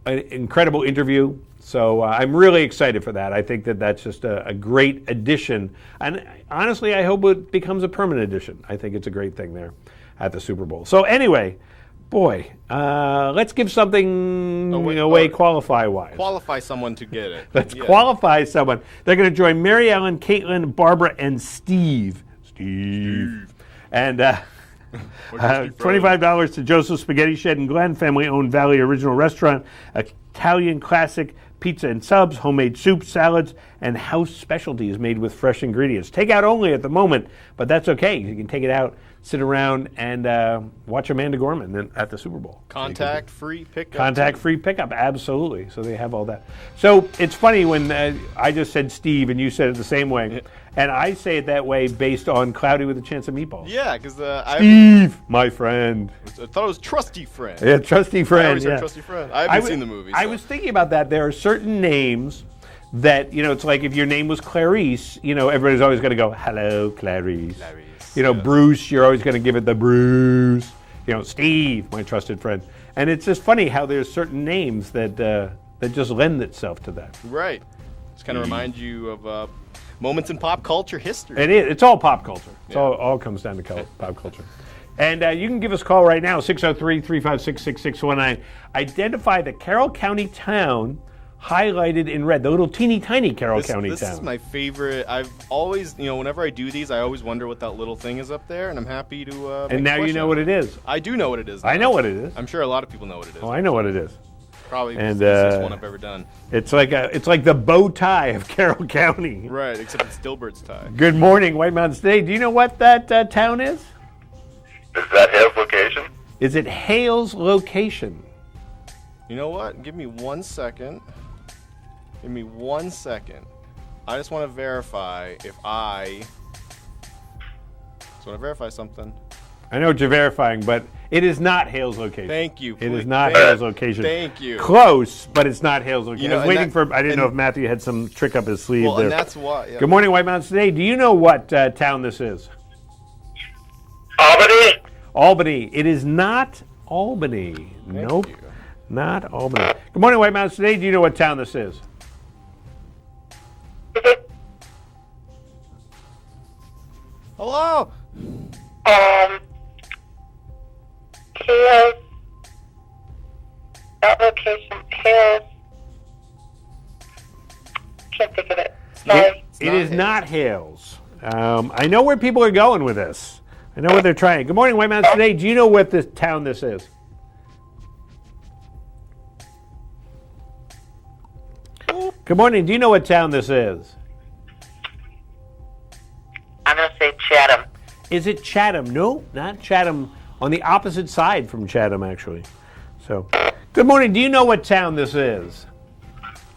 an incredible interview. So I'm really excited for that. I think that's just a great addition. And honestly, I hope it becomes a permanent addition. I think it's a great thing there at the Super Bowl. So anyway, let's give something away qualify-wise.
Qualify someone to get it.
Let's qualify someone. They're going to join Mary Ellen, Caitlin, Barbara, and Steve. And $25 to Joseph Spaghetti Shed and Glen, family-owned Valley Original Restaurant, Italian classic pizza and subs, homemade soup, salads, and house specialties made with fresh ingredients. Takeout only at the moment, but that's okay. You can take it out, sit around, and watch Amanda Gorman at the Super Bowl.
Contact-free pickup.
Contact-free pickup, absolutely. So they have all that. So it's funny when I just said Steve and you said it the same way, and I say it that way based on Cloudy with a Chance of Meatballs.
Yeah, because
Steve, my friend.
I thought it was Trusty Friend.
Yeah, Trusty Friend.
I always said Trusty Friend. I haven't seen the movie.
I was thinking about that. There are certain names that, it's like if your name was Clarice, everybody's always going to go, hello, Clarice. Bruce, you're always going to give it the Bruce. Steve, my trusted friend. And it's just funny how there's certain names that just lend itself to that.
Right. Just kind of remind you of moments in pop culture history.
It is. It's all pop culture. It all comes down to pop culture. And you can give us a call right now, 603-356-6619. Identify the Carroll County town highlighted in red, the little teeny tiny Carroll County town.
This is my favorite. I've always, whenever I do these, I always wonder what that little thing is up there, and I'm happy to
And now you know what it is.
I do know what it is now.
I know what it is.
I'm sure a lot of people know what it is.
Oh, I know what it is.
Probably the easiest one I've ever done.
It's like the bow tie of Carroll County.
Right, except it's Dilbert's tie.
Good morning, White Mountain State. Do you know what that town is?
Is that Hale's location?
Is it Hale's location?
You know what? Give me 1 second. Give me 1 second. I just want to verify something.
I know what you're verifying, but It is not Hale's location.
Thank you.
It is not Hale's location.
Thank you.
Close, but it's not Hale's location.
You know,
I was waiting for. I didn't know if Matthew had some trick up his sleeve
Well,
there.
and that's why. Yeah.
Good morning, White Mountains Today. Do you know what town this is?
Albany?
Albany. It is not Albany. Nope. Not Albany. Good morning, White Mountains Today. Do you know what town this is?
Hello?
Hales. That location, Hales. Can't think of it. Sorry.
It is not Hales. I know where people are going with this. I know what they're trying. Good morning, White Mountains Today. Do you know what this town this is? Good morning. Do you know what town this is?
I'm going to say Chatham.
Is it Chatham? No, not Chatham. On the opposite side from Chatham, actually. So, good morning. Do you know what town this is?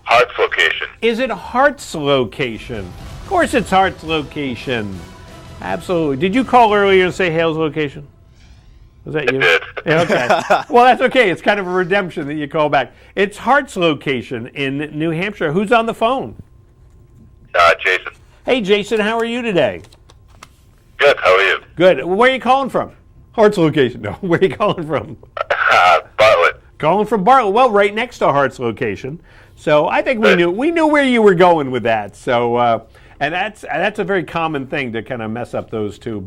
Hart's location.
Is it Hart's location? Of course it's Hart's location. Absolutely. Did you call earlier and say Hale's location? Was that you?
I did.
Yeah, okay. Well, that's okay. It's kind of a redemption that you call back. It's Hart's location in New Hampshire. Who's on the phone?
Jason.
Hey, Jason. How are you today?
Good. How are you?
Good. Where are you calling from? Hart's location. No. Where are you calling from?
Bartlett.
Calling from Bartlett. Well, right next to Hart's location. So I think we knew where you were going with that. So and that's a very common thing to kind of mess up those two.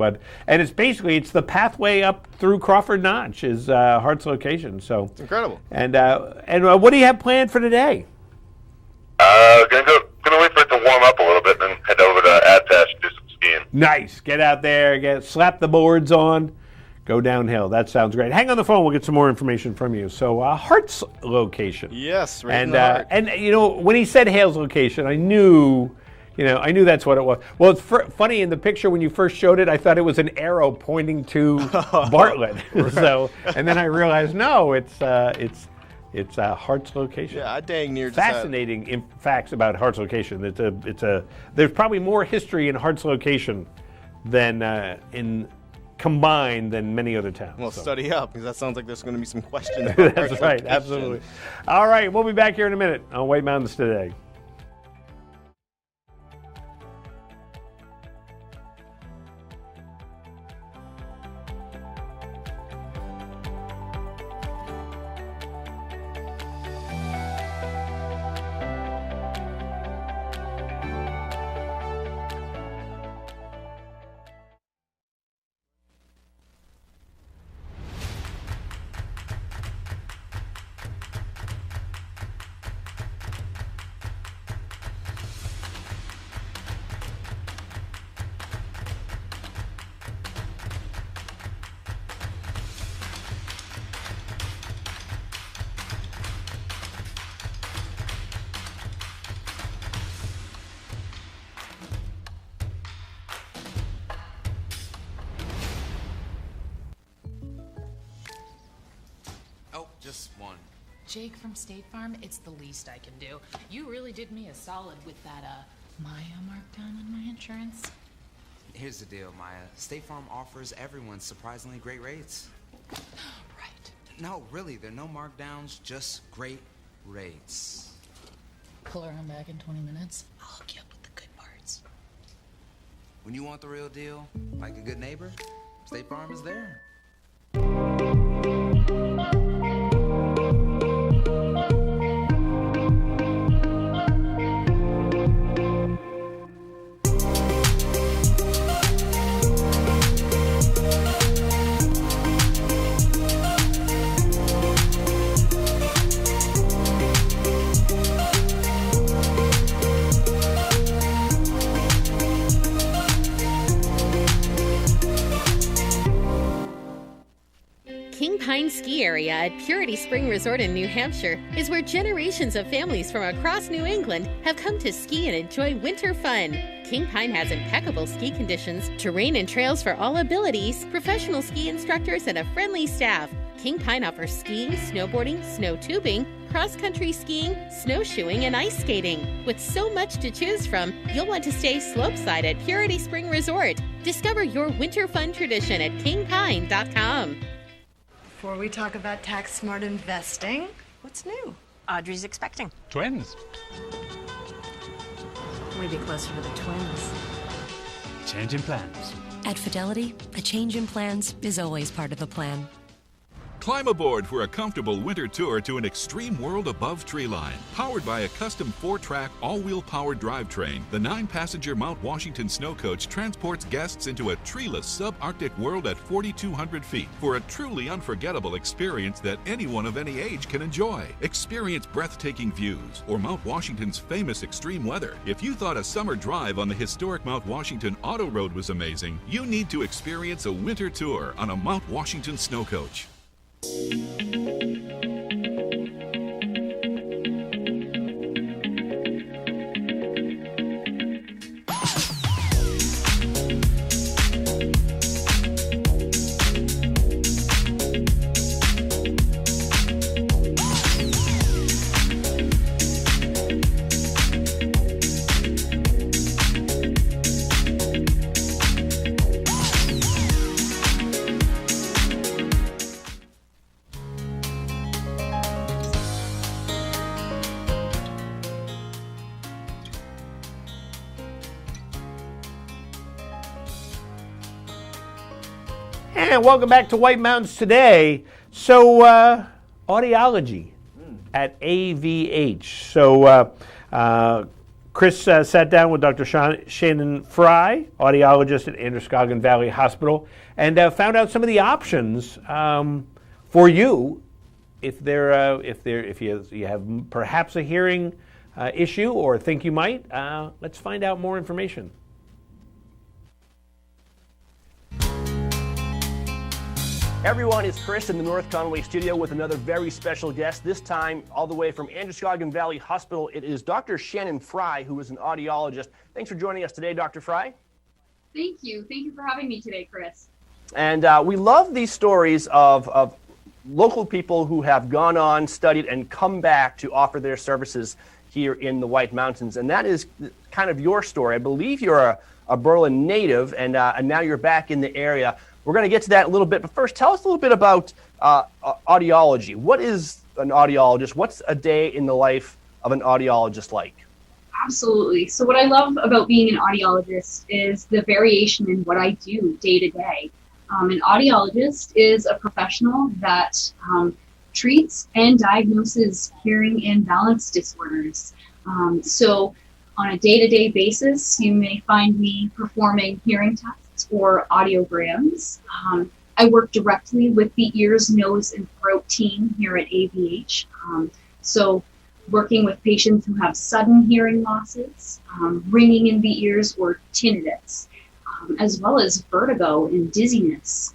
And it's the pathway up through Crawford Notch is Hart's location. So
It's incredible.
And what do you have planned for today?
Gonna wait for it to warm up a little bit, and then head over to Adtash and do some skiing.
Nice. Get out there, slap the boards on, go downhill. That sounds great. Hang on the phone. We'll get some more information from you. So Hart's location.
Yes, right in the heart.
And when he said Hale's location, I knew that's what it was. Well, it's funny in the picture when you first showed it, I thought it was an arrow pointing to Bartlett. So, and then I realized no, it's Hart's location.
Yeah, I dang near just
fascinating facts about Hart's location. There's probably more history in Hart's location than combined than many other towns.
Well, study up, because that sounds like there's going to be some questions.
That's right, absolutely. All right, we'll be back here in a minute on White Mountains Today.
Just one.
Jake from State Farm, it's the least I can do. You really did me a solid with that, Maya markdown on my insurance.
Here's the deal, Maya. State Farm offers everyone surprisingly great rates.
Right.
No, really, there are no markdowns, just great rates.
Pull around back in 20 minutes. I'll hook you up with the good parts.
When you want the real deal, like a good neighbor, State Farm is there.
King Pine Ski Area at Purity Spring Resort in New Hampshire is where generations of families from across New England have come to ski and enjoy winter fun. King Pine has impeccable ski conditions, terrain and trails for all abilities, professional ski instructors, and a friendly staff. King Pine offers skiing, snowboarding, snow tubing, cross-country skiing, snowshoeing, and ice skating. With so much to choose from, you'll want to stay slopeside at Purity Spring Resort. Discover your winter fun tradition at kingpine.com.
Before we talk about tax smart investing, what's new?
Audrey's expecting.
Twins.
Maybe closer to the twins.
Change in plans.
At Fidelity, a change in plans is always part of the plan.
Climb aboard for a comfortable winter tour to an extreme world above treeline. Powered by a custom 4-track, all-wheel powered drivetrain, the 9-passenger Mount Washington Snow Coach transports guests into a treeless subarctic world at 4,200 feet for a truly unforgettable experience that anyone of any age can enjoy. Experience breathtaking views or Mount Washington's famous extreme weather. If you thought a summer drive on the historic Mount Washington Auto Road was amazing, you need to experience a winter tour on a Mount Washington Snow Coach.
And welcome back to White Mountains Today. So, audiology at AVH. So, Chris sat down with Dr. Shannon Fry, audiologist at Androscoggin Valley Hospital, and found out some of the options for you if you have perhaps a hearing issue or think you might. Let's find out more information.
Everyone, it's Chris in the North Conway studio with another very special guest, this time all the way from Androscoggin Valley Hospital. It is Dr. Shannon Fry, who is an audiologist. Thanks for joining us today, Dr. Fry.
Thank you. Thank you for having me today, Chris.
And we love these stories of local people who have gone on, studied, and come back to offer their services here in the White Mountains. And that is kind of your story. I believe you're a Berlin native, and now you're back in the area. We're going to get to that in a little bit, but first, tell us a little bit about audiology. What is an audiologist? What's a day in the life of an audiologist like?
Absolutely. So what I love about being an audiologist is the variation in what I do day to day. An audiologist is a professional that treats and diagnoses hearing and balance disorders. So on a day-to-day basis, you may find me performing hearing tests or audiograms. I work directly with the ears, nose, and throat team here at AVH. So working with patients who have sudden hearing losses, ringing in the ears or tinnitus, as well as vertigo and dizziness.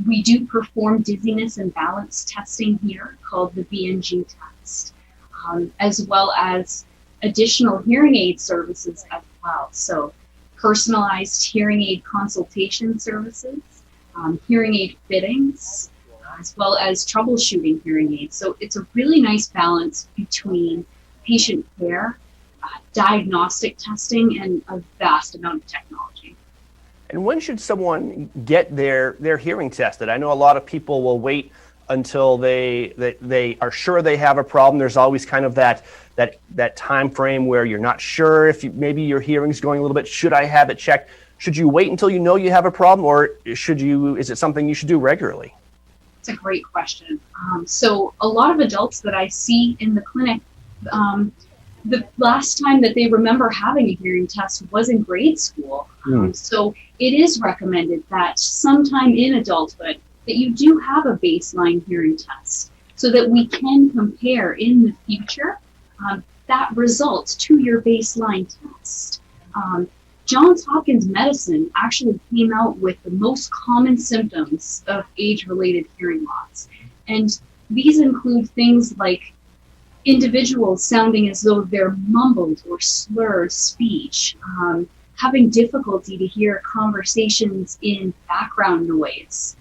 We do perform dizziness and balance testing here called the BNG test, as well as additional hearing aid services as well. So personalized hearing aid consultation services, hearing aid fittings, as well as troubleshooting hearing aids. So it's a really nice balance between patient care, diagnostic testing, and a vast amount of technology.
And when should someone get their hearing tested? I know a lot of people will wait until they are sure they have a problem. There's always kind of that time frame where you're not sure if maybe your hearing's going a little bit. Should I have it checked? Should you wait until you know you have a problem, or is it something you should do regularly?
It's a great question. So a lot of adults that I see in the clinic, the last time that they remember having a hearing test was in grade school. So it is recommended that sometime in adulthood that you do have a baseline hearing test so that we can compare in the future that result to your baseline test. Johns Hopkins Medicine actually came out with the most common symptoms of age-related hearing loss. And these include things like individuals sounding as though they're mumbled or slurred speech, having difficulty to hear conversations in background noise.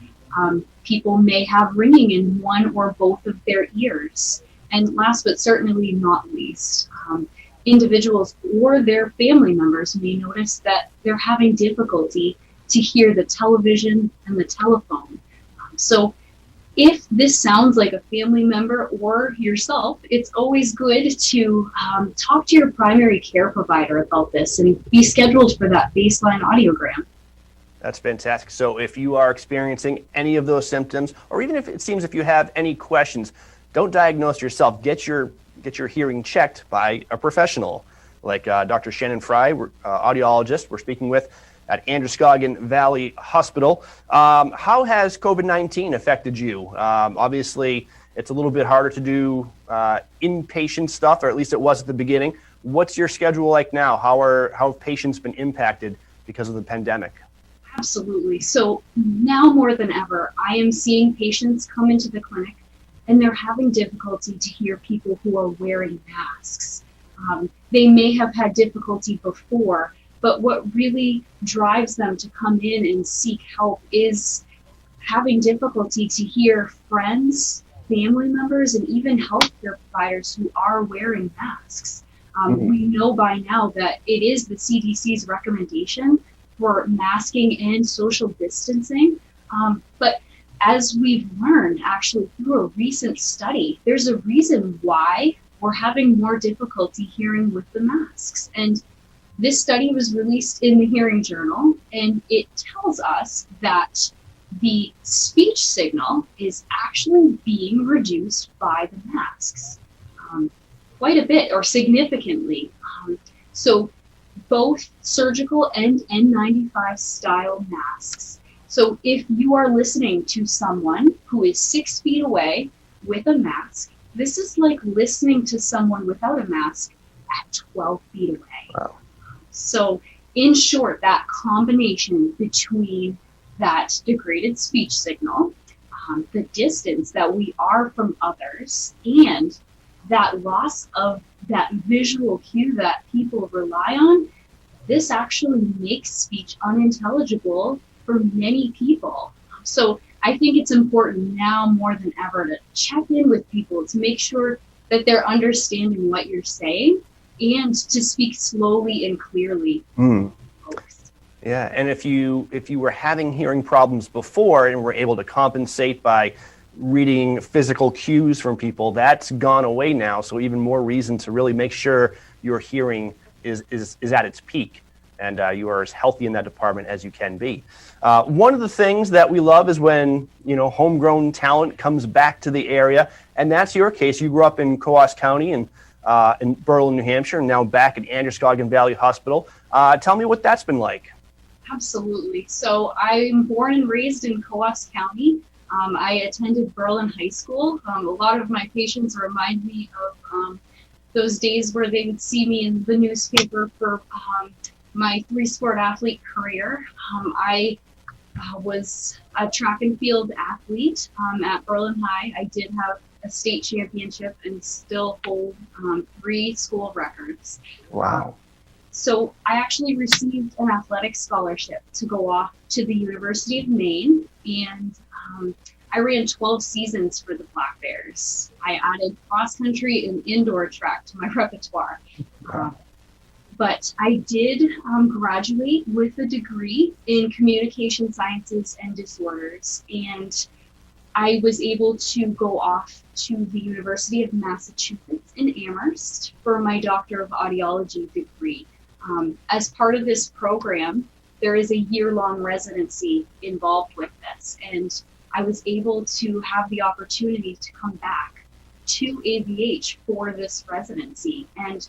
People may have ringing in one or both of their ears. And last but certainly not least, individuals or their family members may notice that they're having difficulty to hear the television and the telephone. So if this sounds like a family member or yourself, it's always good to talk to your primary care provider about this and be scheduled for that baseline audiogram.
That's fantastic. So if you are experiencing any of those symptoms, or even if it seems if you have any questions, don't diagnose yourself. Get your hearing checked by a professional, like Dr. Shannon Fry, audiologist we're speaking with at Androscoggin Valley Hospital. How has COVID-19 affected you? Obviously, it's a little bit harder to do inpatient stuff, or at least it was at the beginning. What's your schedule like now? How have patients been impacted because of the pandemic?
Absolutely. So now more than ever, I am seeing patients come into the clinic and they're having difficulty to hear people who are wearing masks. They may have had difficulty before, but what really drives them to come in and seek help is having difficulty to hear friends, family members, and even healthcare providers who are wearing masks. We know by now that it is the CDC's recommendation for masking and social distancing. But as we've learned actually through a recent study, there's a reason why we're having more difficulty hearing with the masks. And this study was released in the Hearing Journal, and it tells us that the speech signal is actually being reduced by the masks quite a bit or significantly. So both surgical and N95 style masks. So if you are listening to someone who is 6 feet away with a mask, this is like listening to someone without a mask at 12 feet away.
Wow.
So in short, that combination between that degraded speech signal, the distance that we are from others, and that loss of that visual cue that people rely on, this actually makes speech unintelligible for many people. So I think it's important now more than ever to check in with people to make sure that they're understanding what you're saying and to speak slowly and clearly.
Yeah, and if you were having hearing problems before and were able to compensate by reading physical cues from people, that's gone away now. So even more reason to really make sure your hearing is at its peak and you are as healthy in that department as you can be. One of the things that we love is when homegrown talent comes back to the area, and that's your case. You grew up in Coos County and in Berlin, New Hampshire, and now back at Androscoggin Valley Hospital. Tell me what that's been like.
Absolutely. So I'm born and raised in Coos County. I attended Berlin High School. A lot of my patients remind me of those days where they would see me in the newspaper for my 3-sport athlete career. I was a track and field athlete at Berlin High. I did have a state championship and still hold 3 school records.
Wow.
So I actually received an athletic scholarship to go off to the University of Maine, and I ran 12 seasons for the Black Bears. I added cross country and indoor track to my repertoire. But I did graduate with a degree in communication sciences and disorders, and I was able to go off to the University of Massachusetts in Amherst for my Doctor of Audiology degree. As part of this program, there is a year-long residency involved with this, and I was able to have the opportunity to come back to AVH for this residency. And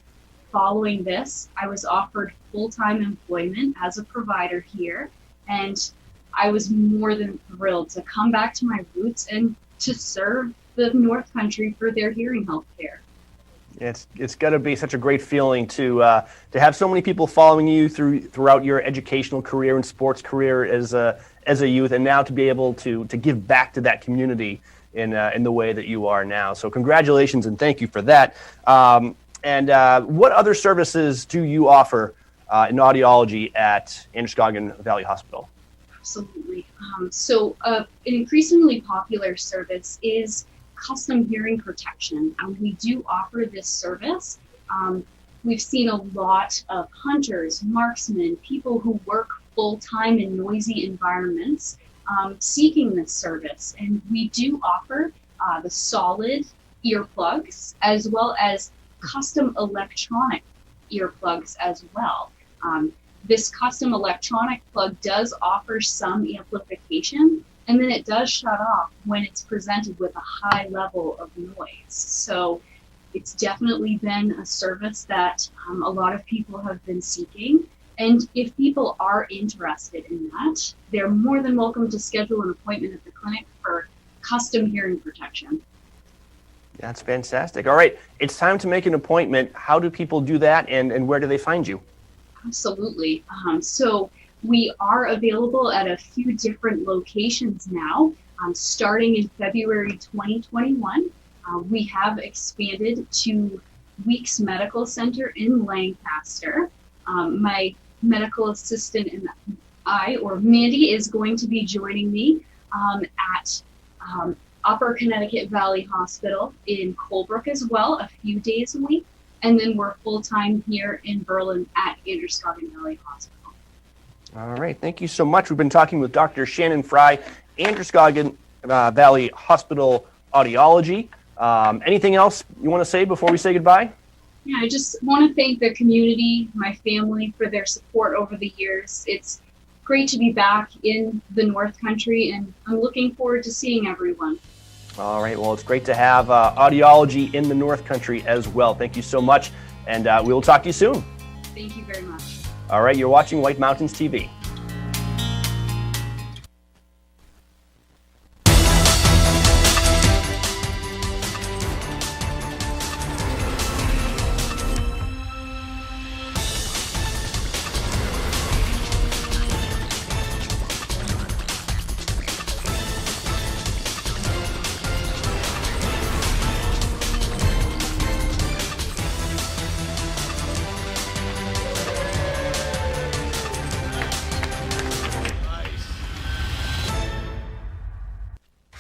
following this, I was offered full-time employment as a provider here, and I was more than thrilled to come back to my roots and to serve the North Country for their hearing health care.
It's got to be such a great feeling to have so many people following you throughout your educational career and sports career as a youth, and now to be able to give back to that community in the way that you are now. So congratulations and thank you for that. And what other services do you offer in audiology at Androscoggin Valley Hospital?
Absolutely. So an increasingly popular service is custom hearing protection. We do offer this service. We've seen a lot of hunters, marksmen, people who work full-time in noisy environments seeking this service. And we do offer the solid earplugs as well as custom electronic earplugs as well. This custom electronic plug does offer some amplification, and then it does shut off when it's presented with a high level of noise. So it's definitely been a service that a lot of people have been seeking. And if people are interested in that, they're more than welcome to schedule an appointment at the clinic for custom hearing protection.
That's fantastic. All right, it's time to make an appointment. How do people do that, and where do they find you?
Absolutely. So we are available at a few different locations now. Starting in February 2021, we have expanded to Weeks Medical Center in Lancaster. My medical assistant and Mandy, is going to be joining me at Upper Connecticut Valley Hospital in Colebrook as well, a few days a week. And then we're full-time here in Berlin at Androscoggin Valley Hospital.
All right, thank you so much. We've been talking with Dr. Shannon Fry, Androscoggin Valley Hospital Audiology. Anything else you want to say before we say goodbye?
Yeah, I just want to thank the community, my family, for their support over the years. It's great to be back in the North Country, and I'm looking forward to seeing everyone.
All right, well, it's great to have audiology in the North Country as well. Thank you so much, and we will talk to you soon.
Thank you very much.
All right, you're watching White Mountains TV.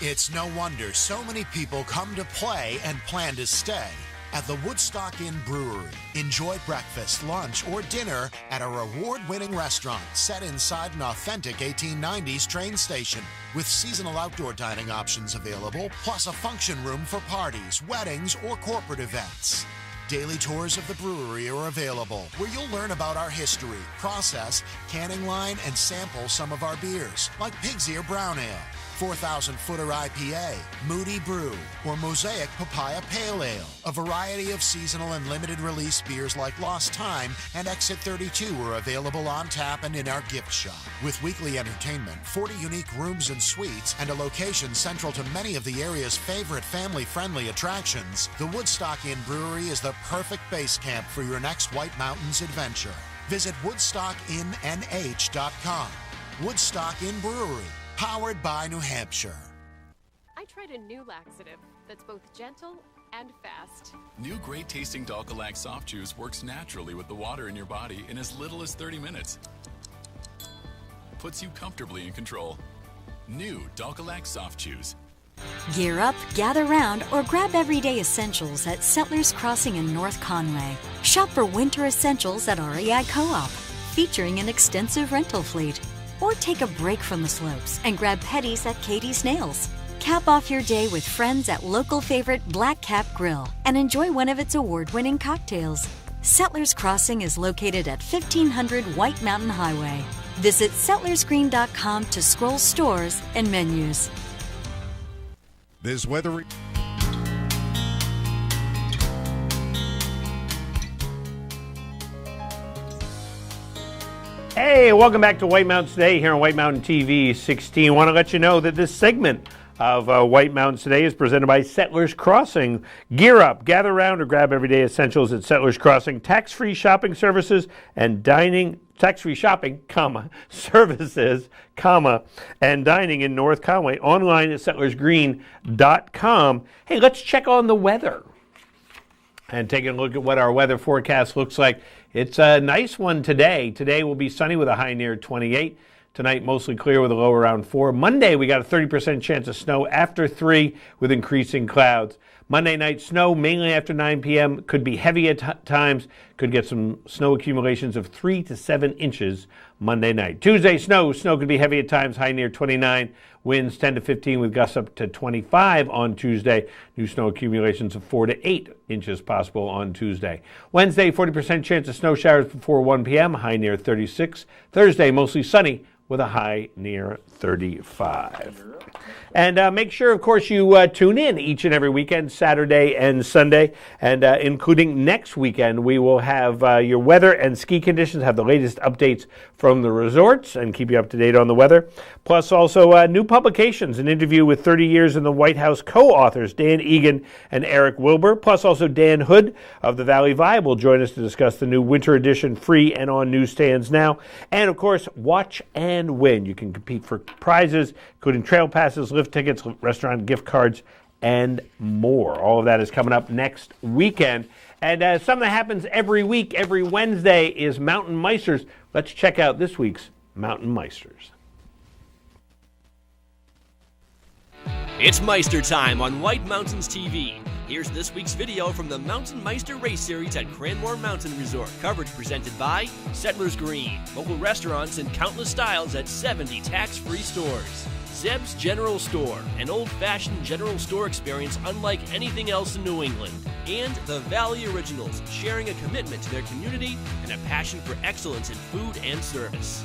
It's no wonder so many people come to play and plan to stay at the Woodstock Inn Brewery. Enjoy breakfast, lunch, or dinner at a award-winning restaurant set inside an authentic 1890s train station with seasonal outdoor dining options available, plus a function room for parties, weddings, or corporate events. Daily tours of the brewery are available, where you'll learn about our history, process, canning line, and sample some of our beers, like Pig's Ear Brown Ale, 4,000-footer IPA, Moody Brew, or Mosaic Papaya Pale Ale. A variety of seasonal and limited release beers like Lost Time and Exit 32 are available on tap and in our gift shop. With weekly entertainment, 40 unique rooms and suites, and a location central to many of the area's favorite family-friendly attractions, the Woodstock Inn Brewery is the perfect base camp for your next White Mountains adventure. Visit WoodstockInNH.com. Woodstock Inn Brewery, powered by New Hampshire.
I tried a new laxative that's both gentle and fast.
New great tasting Dulcolax soft chews works naturally with the water in your body in as little as 30 minutes. Puts you comfortably in control. New Dulcolax soft chews.
Gear up, gather round, or grab everyday essentials at Settlers Crossing in North Conway. Shop for winter essentials at REI Co-op, featuring an extensive rental fleet. Or take a break from the slopes and grab petties at Katie's Nails. Cap off your day with friends at local favorite Black Cap Grill and enjoy one of its award-winning cocktails. Settlers Crossing is located at 1500 White Mountain Highway. Visit settlersgreen.com to scroll stores and menus.
This weather...
Hey, welcome back to White Mountains Today here on White Mountain TV 16. I want to let you know that this segment of White Mountains Today is presented by Settlers Crossing. Gear up, gather around, or grab everyday essentials at Settlers Crossing. Tax-free shopping services and dining, tax-free shopping, services, and dining in North Conway. Online at settlersgreen.com. Hey, let's check on the weather and take a look at what our weather forecast looks like. It's a nice one today. Today will be sunny with a high near 28. Tonight, mostly clear with a low around 4. Monday, we got a 30% chance of snow after 3 with increasing clouds. Monday night snow, mainly after 9 p.m. Could be heavy at times. Could get some snow accumulations of 3 to 7 inches Monday night. Tuesday, snow. Snow could be heavy at times, high near 29. Winds 10 to 15 with gusts up to 25 on Tuesday. New snow accumulations of 4 to 8 inches possible on Tuesday. Wednesday, 40% chance of snow showers before 1 p.m., high near 36. Thursday, mostly sunny with a high near 35. And make sure, of course, you tune in each and every weekend, Saturday and Sunday, and including next weekend, we will have your weather and ski conditions, have the latest updates from the resorts, and keep you up to date on the weather. Plus, also new publications, an interview with 30 Years in the White House co-authors, Dan Egan and Eric Wilbur. Plus, also Dan Hood of the Valley Vibe will join us to discuss the new winter edition, free and on newsstands now. And, of course, Watch and Win. You can compete for prizes, including trail passes, lift tickets, restaurant gift cards, and more. All of that is coming up next weekend. And something that happens every week, every Wednesday, is Mountain Meisters. Let's check out this week's Mountain Meisters.
It's Meister time on White Mountains TV. Here's this week's video from the Mountain Meister Race Series at Cranmore Mountain Resort. Coverage presented by Settlers Green, local restaurants in countless styles at 70 tax-free stores. Zeb's General Store, an old-fashioned general store experience unlike anything else in New England. And the Valley Originals, sharing a commitment to their community and a passion for excellence in food and service.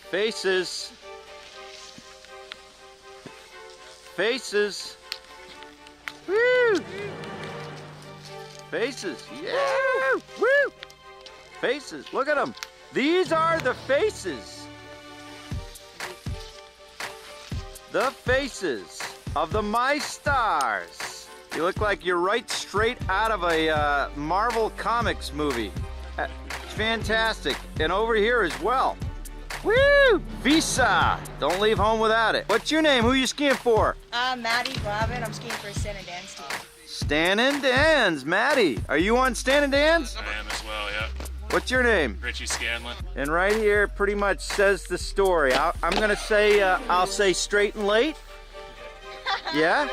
Faces. Faces. Woo! Faces. Yeah! Woo! Faces. Look at them. These are the faces. The faces of the MyStars. You look like you're right straight out of a Marvel Comics movie. Fantastic. And over here as well. Woo! Visa! Don't leave home without it. What's your name? Who are you skiing for?
Maddie Robin. I'm skiing for Stan and Dan's team.
Stan and Dan's. Maddie, are you on Stan and Dan's?
I am as well, yeah.
What's your name?
Richie Scanlon.
And right here pretty much says the story. I'm gonna say, I'll say straight and late. Yeah?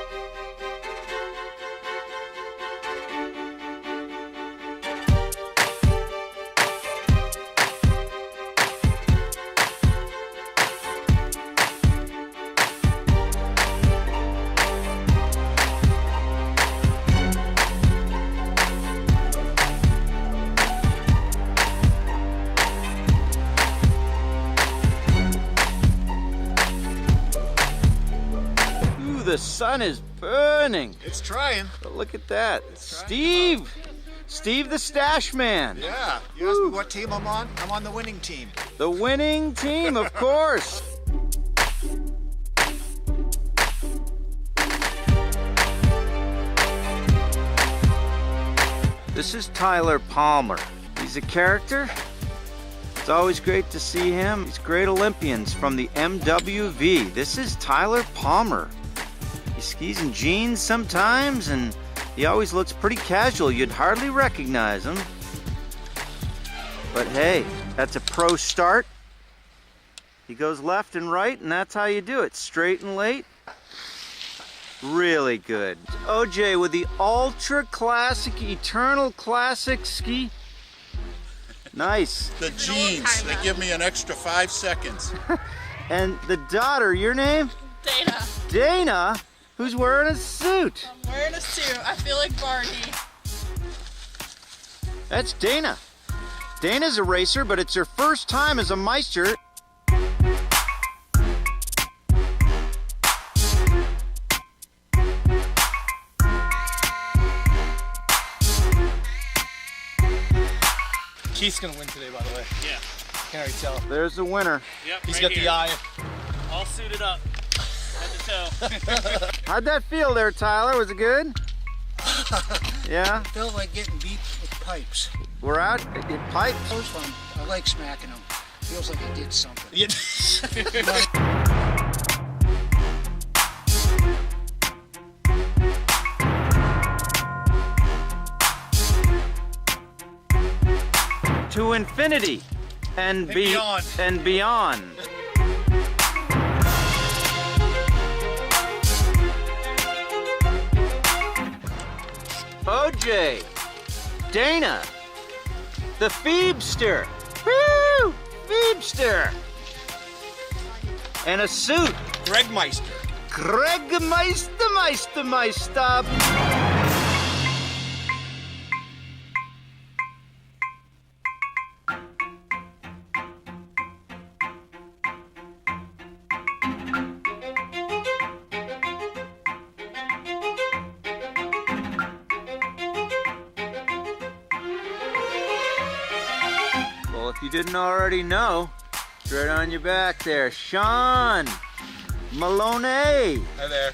The sun is burning.
It's trying.
But look at that. Steve the Stash Man.
Yeah. You asked me what team I'm on? I'm on the winning team.
The winning team, of course. This is Tyler Palmer. He's a character. It's always great to see him. He's great Olympians from the MWV. This is Tyler Palmer. He skis in jeans sometimes, and he always looks pretty casual. You'd hardly recognize him. But hey, that's a pro start. He goes left and right, and that's how you do it. Straight and late. Really good. OJ with the Ultra Classic, Eternal Classic ski. Nice.
The jeans, they give me an extra 5 seconds.
And the daughter, your name?
Dana.
Dana? Who's wearing a suit?
I'm wearing a suit. I feel like Barney.
That's Dana. Dana's a racer, but it's her first time as a Meister.
Keith's gonna win today, by the way. Yeah. Can already tell.
There's the winner.
Yep. He's got the eye.
All suited up. Head to toe.
How'd that feel there, Tyler? Was it good? Yeah?
It felt like getting beat with pipes.
We're out in pipes?
That was fun. I like smacking them. Feels like I did something.
To infinity and beyond. OJ, Dana, the Phoebster, woo, Phoebster, and a suit,
Greg Meister.
Greg Meister. Well, if you didn't already know, it's right on your back there, Sean Maloney.
Hi there.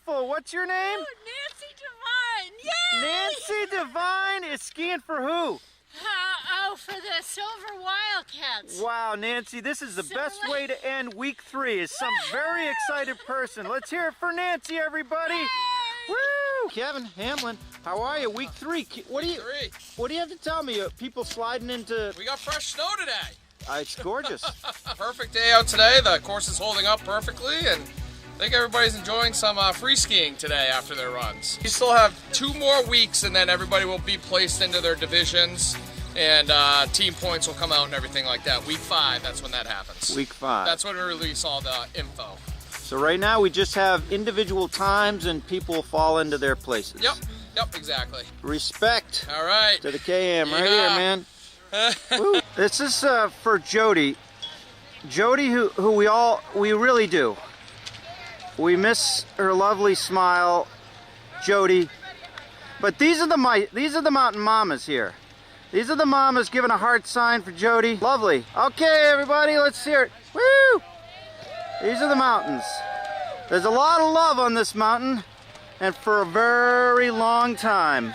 What's your name?
Nancy Devine. Yay!
Nancy Devine is skiing for who?
For the Silver Wildcats.
Wow, Nancy, this is the best way to end week 3 is some very excited person. Let's hear it for Nancy, everybody. Yay! Woo! Kevin Hamlin, how are you? Week 3. What do you have to tell me? People sliding into...
We got fresh snow today.
It's gorgeous.
Perfect day out today. The course is holding up perfectly, and I think everybody's enjoying some free skiing today after their runs. We still have 2 more weeks, and then everybody will be placed into their divisions, and team points will come out and everything like that. Week 5, that's when that happens.
Week 5.
That's when we release all the info.
So right now we just have individual times, and people fall into their places.
Yep, exactly.
Respect.
All right.
To the KM right here, man. Woo. This is for Jody. Jody, who we really do. We miss her lovely smile, Jody. But these are the mountain mamas here. These are the mamas giving a heart sign for Jody. Lovely. Okay, everybody, let's hear it. Woo! These are the mountains. There's a lot of love on this mountain, and for a very long time.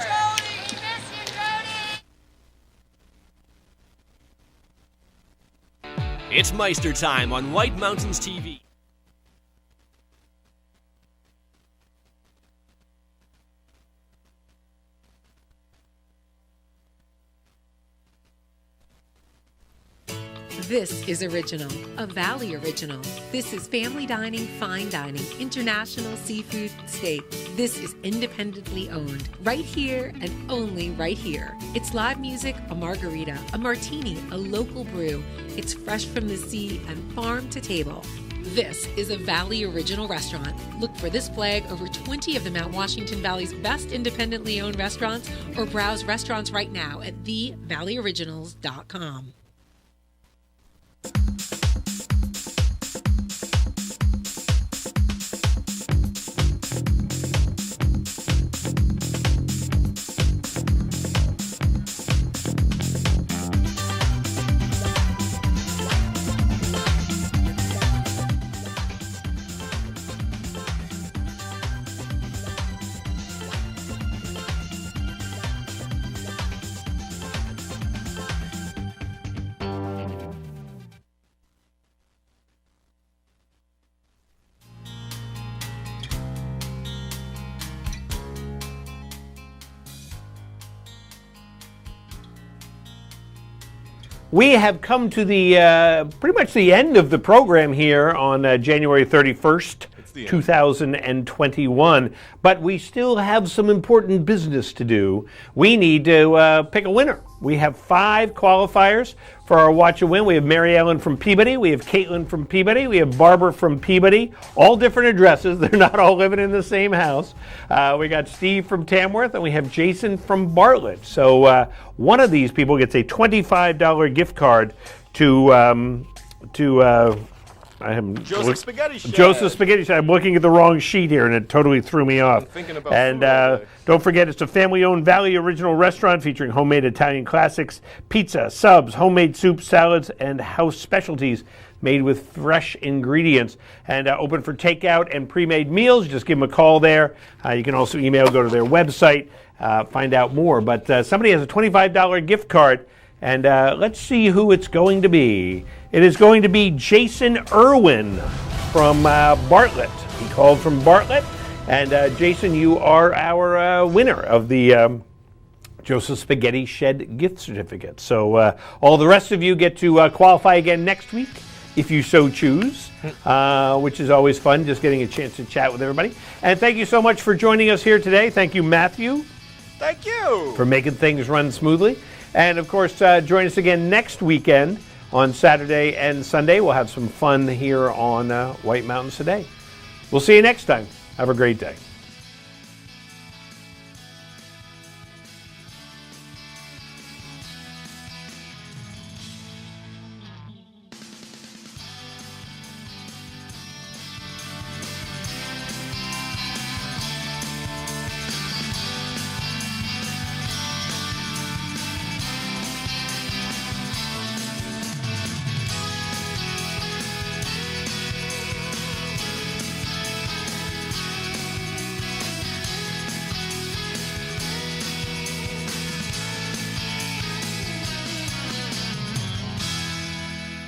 It's Meister time on White Mountains TV.
This is Original, a Valley Original. This is family dining, fine dining, international seafood, steak. This is independently owned, right here and only right here. It's live music, a margarita, a martini, a local brew. It's fresh from the sea and farm to table. This is a Valley Original restaurant. Look for this flag over 20 of the Mount Washington Valley's best independently owned restaurants, or browse restaurants right now at thevalleyoriginals.com.
We have come to the pretty much the end of the program here on January 31st, 2021, but we still have some important business to do. We need to pick a winner. We have 5 qualifiers for our Watch a Win. We have Mary Ellen from Peabody, we have Caitlin from Peabody, we have Barbara from Peabody, all different addresses. They're not all living in the same house. We got Steve from Tamworth, and we have Jason from Bartlett. So one of these people gets a $25 gift card to I am
Joseph Spaghetti Shed.
Joseph Spaghetti Shed. I'm looking at the wrong sheet here, and it totally threw me off.
I'm thinking about
and
food all day.
don't forget, it's a family-owned Valley Original restaurant featuring homemade Italian classics, pizza, subs, homemade soups, salads, and house specialties made with fresh ingredients. And open for takeout and pre-made meals. Just give them a call there. You can also email, go to their website, find out more. But somebody has a $25 gift card. And let's see who it's going to be. It is going to be Jason Irwin from Bartlett. He called from Bartlett. And Jason, you are our winner of the Joseph Spaghetti Shed gift certificate. So all the rest of you get to qualify again next week, if you so choose, which is always fun, just getting a chance to chat with everybody. And thank you so much for joining us here today. Thank you, Matthew.
Thank you.
For making things run smoothly. And, of course, join us again next weekend on Saturday and Sunday. We'll have some fun here on White Mountains Today. We'll see you next time. Have a great day.